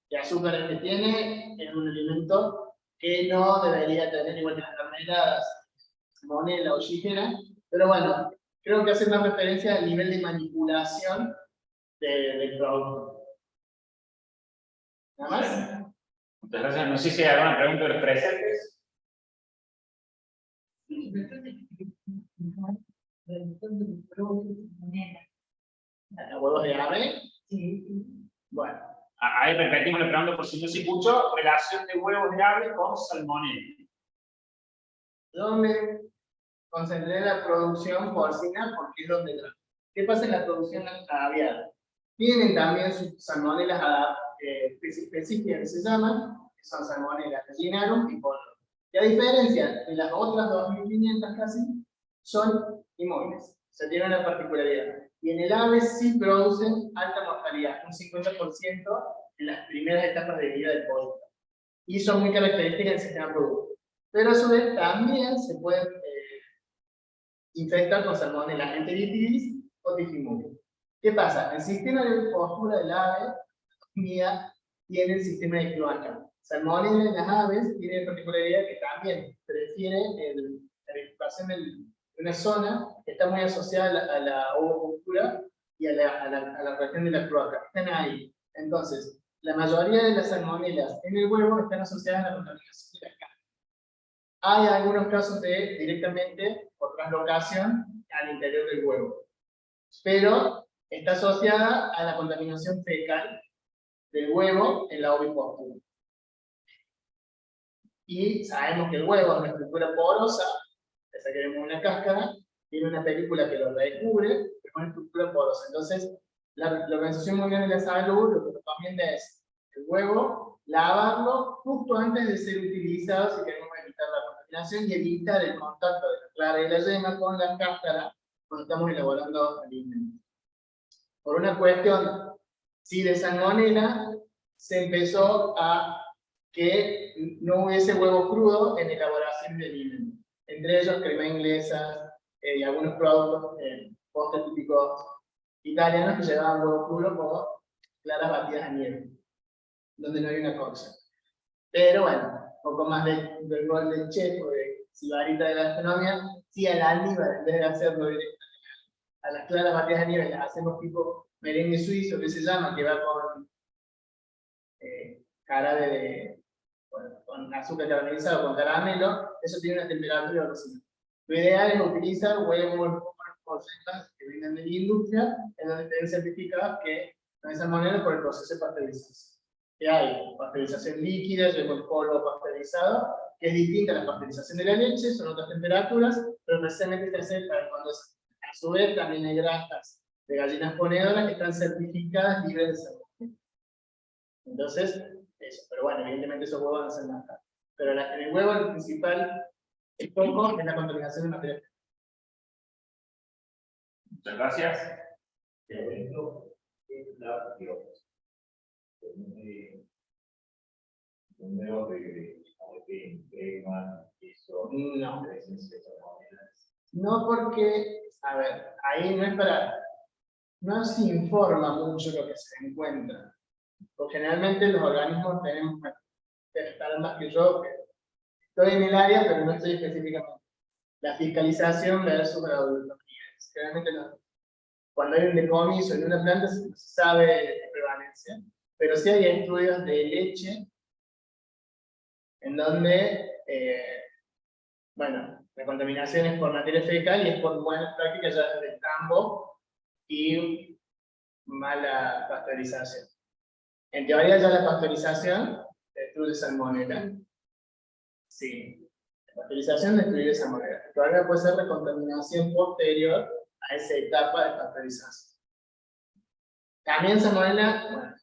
de azúcar que tiene, es un alimento que no debería tener, igual que las mermeladas, salmonella o Shigella, pero bueno, creo que hace más referencia al nivel de manipulación del producto. ¿Nada más? Muchas gracias. No sé si hay alguna pregunta de los presentes. ¿Huevos de ave? Sí. Bueno. Ahí repetimos la pregunta por si no se escuchó. Relación de huevos de ave con salmonella. Yo me concentré en la producción porcina porque es donde trabajo. ¿Qué pasa en la producción aviar? Tienen también sus salmonelas específicas que se llaman, que son salmonelas gallinarum y pollo. Y a diferencia de las otras 2.500 casi, son inmóviles. O sea, tienen una particularidad. Y en el ave sí producen alta mortalidad, un 50% en las primeras etapas de vida del pollo. Y son muy características del sistema productivo. Pero a su vez también se pueden infectar con salmonella enteritis o tifimurium. ¿Qué pasa? El sistema de postura del ave tiene el sistema de cloaca. Salmonella en las aves tiene la particularidad que también prefiere la ocupación de una zona que está muy asociada a la ovocultura y a la región de la cloaca. Están ahí. Entonces, la mayoría de las salmonellas en el huevo están asociadas a la contaminación de la carne. Hay algunos casos de directamente por translocación al interior del huevo, pero está asociada a la contaminación fecal del huevo en la ovipostura. Y sabemos que el huevo es una estructura porosa, esa que vemos en la cáscara, tiene una película que lo recubre, pero es una estructura porosa. Entonces, la Organización Mundial de la Salud lo que recomienda es el huevo, lavarlo justo antes de ser utilizado si queremos evitar la contaminación y evitar el contacto de la clara y la yema con la cáscara cuando estamos elaborando alimentos. Por una cuestión, si de salmonella, se empezó a que no hubiese huevo crudo en elaboración de alimentos. Entre ellos crema inglesa y algunos productos postres típicos italianos que llevaban huevo crudo como claras batidas a nieve, donde no hay una cocción. Pero bueno, un poco más del gol del chef o de sibarita de la gastronomía, si al almíbar, en vez de hacerlo directamente a las claras batidas a nieve, las hacemos tipo merengue suizo, que se llama, que va con jarabe de con azúcar caramelizado, con caramelo, eso tiene una temperatura de cocina. Lo ideal es utilizar huevos porcentas que vienen de la industria, en donde estén certificados que no hay salmonella por el proceso de pasteurización. Que hay pasteurización líquida, llevamos polvo pasteurizado, que es distinta a la pasteurización de la leche, son otras temperaturas, pero precisamente se hace para cuando a su vez también hay grasas de gallinas ponedoras que están certificadas libres de salmonella. Entonces, eso, pero bueno, evidentemente esos huevos no hacen nada. Pero en el huevo el principal foco es la contaminación de materiales. Muchas gracias. No. No porque, a ver, ahí no es para, no se informa mucho lo que se encuentra. Porque generalmente los organismos tenemos, que estar más que yo, que estoy en el área, pero no estoy específicamente. La fiscalización versus la auditoría. Generalmente no. Cuando hay un decomiso en una planta no se sabe de prevalencia, pero sí hay estudios de leche en donde, bueno, la contaminación es por materia fecal y es por buenas prácticas ya desde el campo y mala pasteurización. En teoría ya la pasteurización destruye salmonela. Sí, la pasteurización destruye salmonela. Todavía puede ser la contaminación posterior a esa etapa de pasteurización. También salmonela,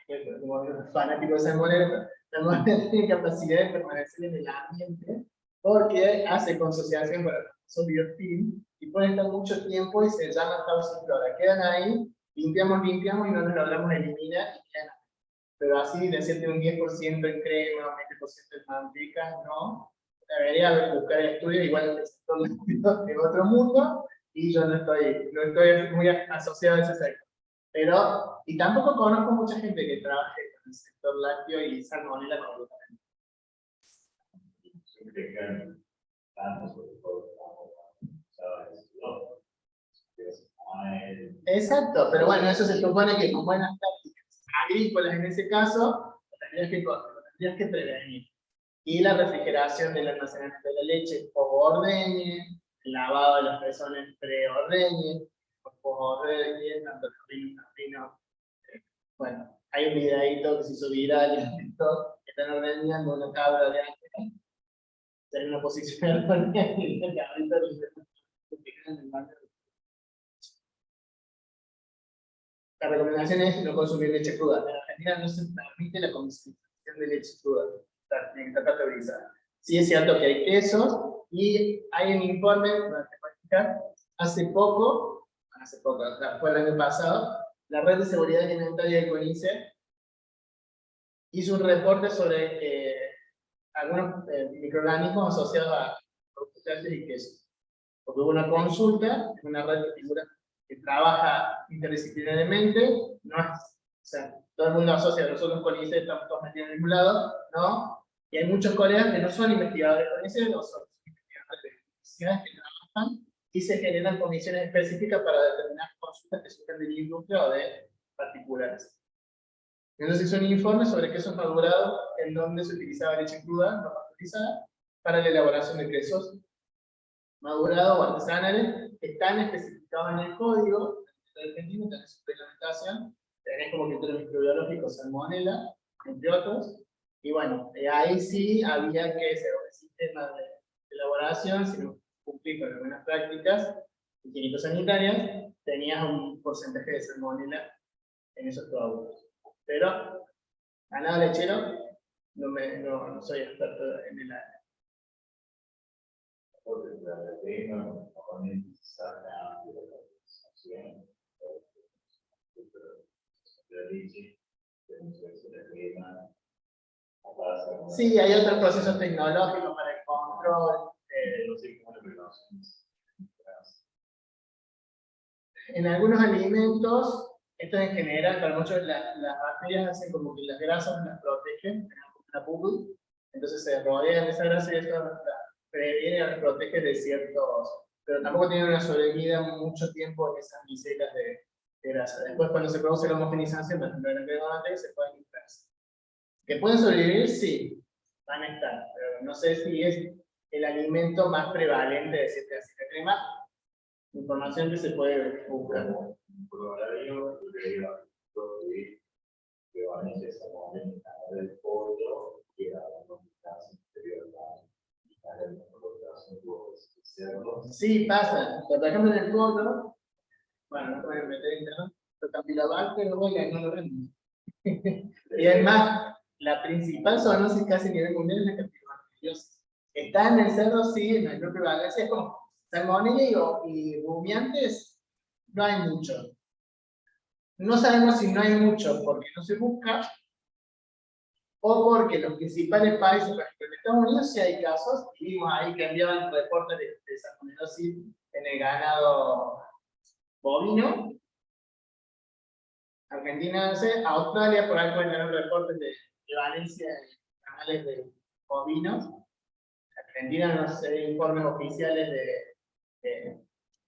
bueno, como fanático de salmonela, salmonela tiene capacidad de permanecer en el ambiente porque hace consociación con el biofilm y pueden estar mucho tiempo y se llama flora. Quedan ahí, limpiamos y no nos logramos eliminar y quedan ahí. Pero así decirte un 10% en crema, un 20% en manteca, no. Debería buscar el estudio, igual el sector de otro mundo, y yo no estoy muy asociado a ese sector. Pero, y tampoco conozco mucha gente que trabaje con el sector lácteo y salmonela completamente. Exacto, pero bueno, eso se supone que con buenas prácticas agrícolas en ese caso, lo tendrías que prevenir. Y la refrigeración del almacenamiento de la leche post-ordeñe, el lavado de las personas pre-ordeñe, post-ordeñe, tanto caprino. Bueno, hay un videíto que se hizo viral en TikTok que están ordeñando una cabra de ángeles. En una posición de ahorita la recomendación es no consumir leche cruda. En Argentina no se permite la comercialización de leche cruda. Tiene que estar pasteurizada. Sí es cierto que hay quesos y hay un informe, hace poco, fue el año pasado, la Red de Seguridad Alimentaria del CONICET hizo un reporte sobre algunos microorganismos asociados a productos lácteos y quesos. Porque hubo una consulta, una red de figuras que trabaja interdisciplinariamente, no es, o sea, todo el mundo asocia, nosotros con ICE estamos todos metidos en el mismo lado, ¿no? Y hay muchos colegas que no son investigadores con ICE, no son investigadores de universidades que trabajan y se generan comisiones específicas para determinar consultas que surgen de la industria o de particulares. Entonces hizo un informe sobre quesos madurados en donde se utilizaba leche cruda, no pasteurizada, para la elaboración de quesos madurados o artesanales, que están especificados en el código argentino, tenés su reglamentación, tenés como criterio microbiológico salmonela, entre otros, y bueno, ahí sí había que hacer un sistema de elaboración, si no cumplís con algunas prácticas higiénico-sanitarias, tenías un porcentaje de salmonela en esos productos. Pero, ganado lechero, no soy experto en el área. Sí, hay otros procesos tecnológicos para el control. En algunos alimentos, esto en general, para muchos las bacterias hacen como que las grasas las protegen, la bubble, entonces se rodean de esa grasa y esto previene o las protege de ciertos, pero tampoco tienen una sobrevida mucho tiempo en esas micelas de grasa. Después cuando se produce la homogenización, por ejemplo en el crema se pueden dispersar. ¿Que pueden sobrevivir? Sí, van a estar, pero no sé si es el alimento más prevalente de cierta crema. Información que se puede buscar. Sí, pasa. Por ejemplo, en el pollo, bueno, no pueden meter en internet, pero Campylobacter no vuela y no lo venden. Y además, la principal zoonosis casi a nivel mundial es la Campylobacteriosis. Está en el cerdo, sí, en el propio Valencia, es como salmonella y rumiantes, no hay mucho. No sabemos si no hay mucho porque no se busca, o porque los principales países, por ejemplo, en Estados Unidos sí hay casos, y vimos ahí que enviaban reportes de salmonelosis en el ganado bovino. Argentina no sé, Australia por ahí pueden tener reportes de valencia en canales de bovinos. Argentina no sé, informes oficiales de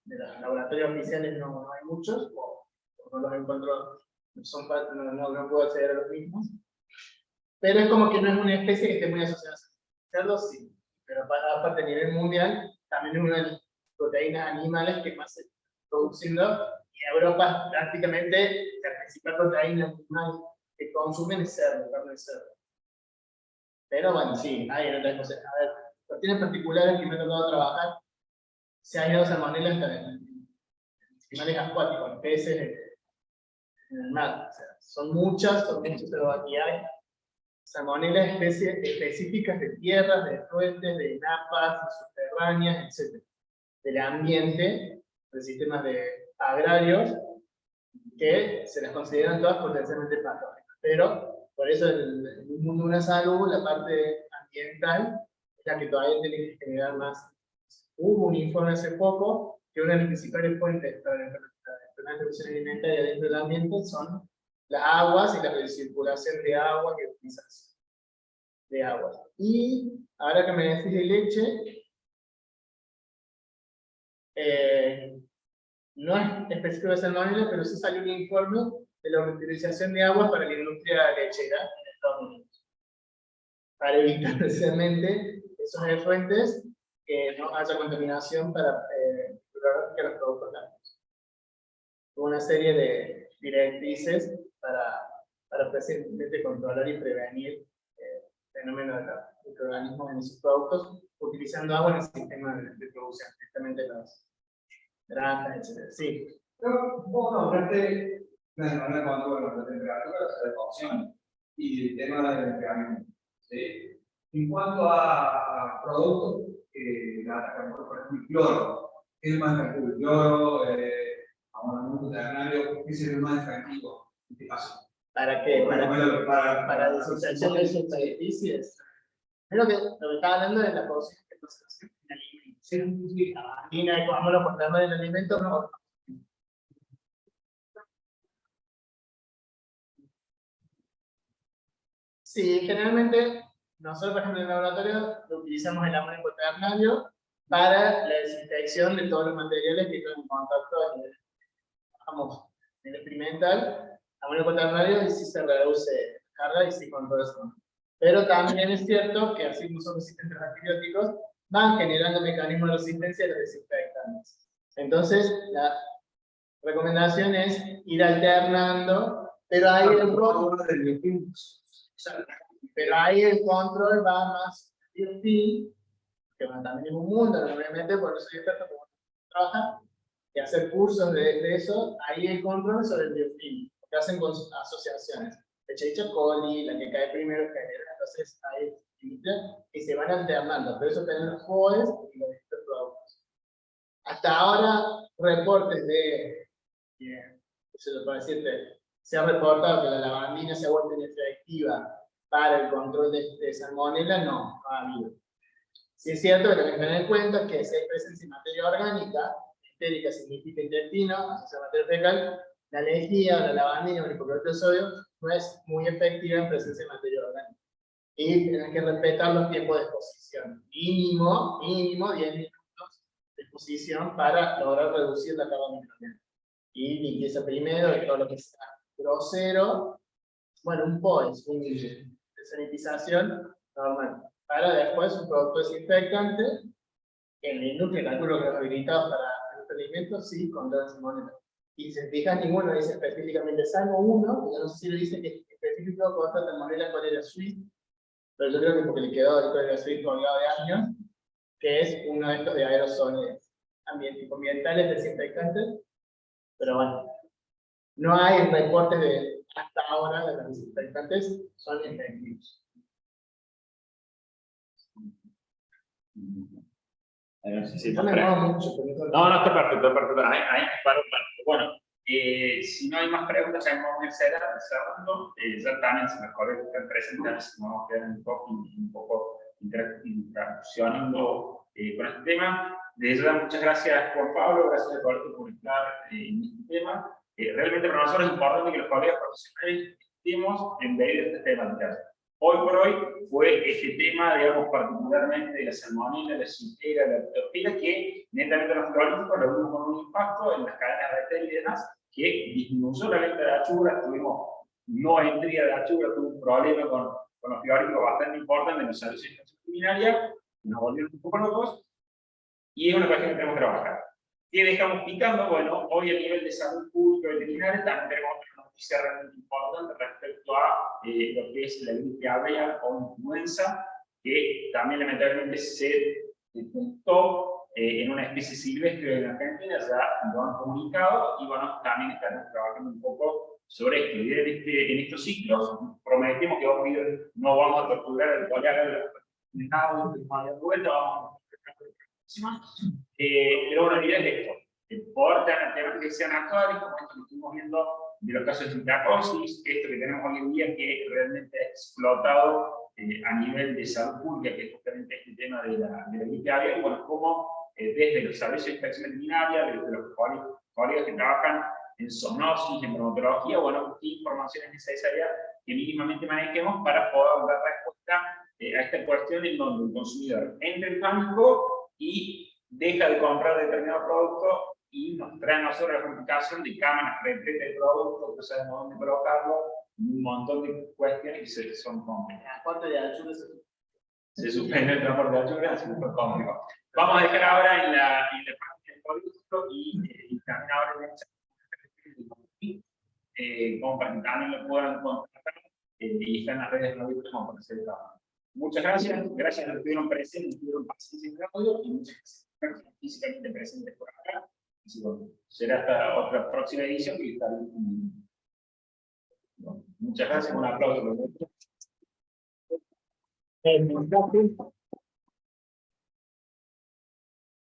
los laboratorios oficiales no hay muchos, o no los encuentro, no puedo acceder a los mismos. Pero es como que no es una especie que esté muy asociada a cerdos, sí. Pero aparte a nivel mundial, también es una de las proteínas animales que más se está produciendo. Y en Europa prácticamente la principal proteína animal que consumen es cerdo, carne de cerdo. Pero bueno, sí, hay otras cosas. A ver, cuestiones particulares que me ha tocado trabajar, se ha ido salmonella en animales acuáticos, en peces en el mar. O sea, son muchas, pero aquí hay salmonelas específicas de tierras, de fuentes, de napas, de subterráneas, etc. Del ambiente, de sistemas agrarios, que se las consideran todas potencialmente patógenas. Pero, por eso en un mundo de la salud, la parte ambiental es la que todavía tiene que generar más. Hubo un informe hace poco que una de las principales fuentes para la enfermedad de producción alimentaria dentro del ambiente son las aguas y la recirculación de agua que utilizas de agua. Y ahora que me decís de leche, no es específico de salmonella, pero sí salió un informe de la utilización de agua para la industria lechera en Estados Unidos. Para evitar precisamente esos efluentes que no haya contaminación para que los productos lácteos. Una serie de directrices para precisamente controlar y prevenir fenómenos de los microorganismos en esos productos, utilizando agua en el sistema de producción, directamente las granjas, etc. Sí. Pero vos nombraste una semana cuando la temperatura, la cocción y el tema del enfriamiento. ¿Sí? En cuanto a productos que atacan, por ejemplo, el cloro, ¿qué es más efectivo? El cloro, amonamiento ternario, ¿qué es el más efectivo en este caso? ¿Para qué? Para desinfección de esos edificios. Lo que estaba hablando de la cocina que no se hace en alimento. Sí, la vagina, cómo lo portamos en el alimento, no. Sí, generalmente nosotros, por ejemplo, en el laboratorio utilizamos el amonio ternario para la desinfección de todos los materiales que están en contacto en el experimental. Amonio ternario y sí se reduce carga y sí controla eso. Pero también es cierto que así como son resistentes a antibióticos, van generando mecanismos de resistencia a los desinfectantes. Entonces, la recomendación es ir alternando, pero ahí el control va más biofil, que también es un mundo, obviamente, por eso soy experto como trabajar, y hacer cursos de eso, ahí el control sobre el biofil, que hacen con asociaciones. Escherichia coli, la que cae primero es general, entonces hay y se van alternando, por eso tenemos los FOEs y los distintos productos. Hasta ahora, reportes eso para decirte, se ha reportado que la lavandina se ha vuelto inefectiva para el control de salmonella, no ha habido. Sí es cierto que tenemos que tener en cuenta que si hay presencia de materia orgánica, entérica significa intestino, asociada a materia fecal, la lejía, la lavandina o el hipoclorito de sodio no es muy efectiva en presencia de materia orgánica. Y tienen que respetar los tiempos de exposición. Mínimo 10 minutos de exposición para lograr reducir la carga microbiana. Y limpieza primero de todo lo que sea grosero. Bueno, un POES, de sanitización normal. Para después un producto desinfectante. En la industria calculo que habilitado para los alimentos, sí, contra salmonella. Y si se fijan, ninguno dice específicamente, salvo uno, ya no sé si le dice que es específico contra salmonella Coleria Suisse, pero yo creo que porque le quedó el Coleria Suisse colgado de años, que es uno de estos de aerosoles ambientales desinfectantes, pero bueno, no hay reportes de hasta ahora de los desinfectantes, son efectivos. No sé si No me muevo mucho, pero no, está perfecto, está perfecto. Bueno, Si no hay más preguntas, ya vamos a ir cerrando. Ya también se me ocurre que están presentes, vamos a quedar un poco interaccionando con este tema. Desde ya, muchas gracias Juan Pablo, gracias por estar en este tema. Realmente para nosotros es importante que los colegas profesionales estemos en medio de este tema. Hoy por hoy fue este tema, digamos, particularmente de la salmonela, la xylella, la leptospira, que netamente los frigoríficos lo vimos con un impacto en las cadenas de retail y demás, que disminuyó la venta de achuras, tuvimos no entría de achura, tuvo un problema con los frigoríficos bastante importante en los servicios de inspección culinaria, nos volvieron un poco locos, y es una cuestión que tenemos que trabajar. ¿Qué dejamos picando? Bueno, hoy a nivel de salud pública y veterinaria también tenemos una noticia realmente importante respecto a lo que es la gripe aviar o influenza, que también lamentablemente se detectó en una especie silvestre en Argentina, ya lo han comunicado, y bueno, también estaremos trabajando un poco sobre esto. Y en estos ciclos prometemos que vamos a ir, no vamos a torturar al colega de nada, de vuelta, vamos a pero bueno, la idea es esto, por temas que sean actuales, como esto que estuvimos viendo de los casos de intracosis, esto que tenemos hoy en día que realmente ha explotado a nivel de salud pública, que es justamente este tema de la gripe aviar, y bueno, como desde los servicios de inspección veterinaria, desde los colegas que trabajan en zoonosis, en bromatología, bueno, qué información es necesaria que mínimamente manejemos para poder dar respuesta a esta cuestión en donde el consumidor entra en pánico y deja de comprar determinado producto y nos trae a nosotros la comunicación de cámaras, retrete de producto, no sabemos dónde colocarlo, un montón de cuestiones que son complejas. Se suspende el transporte de ayuda, es súper complejo. Vamos a dejar ahora en la parte del producto y también ahora en el como para que también lo puedan contactar y están en las redes no como para hacer el trabajo. Muchas gracias, gracias a los que estuvieron presentes, tuvieron paciencia en el audio, y muchas gracias físicamente presentes por acá. Así que bueno, será hasta otra próxima edición que estaré bueno, muchas gracias, un aplauso.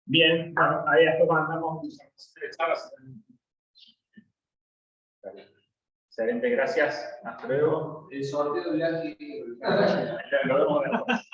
Bien, bueno, ahí después mandamos tres charlas. Excelente, gracias. Hasta luego. El sorteo de la Lo vemos después.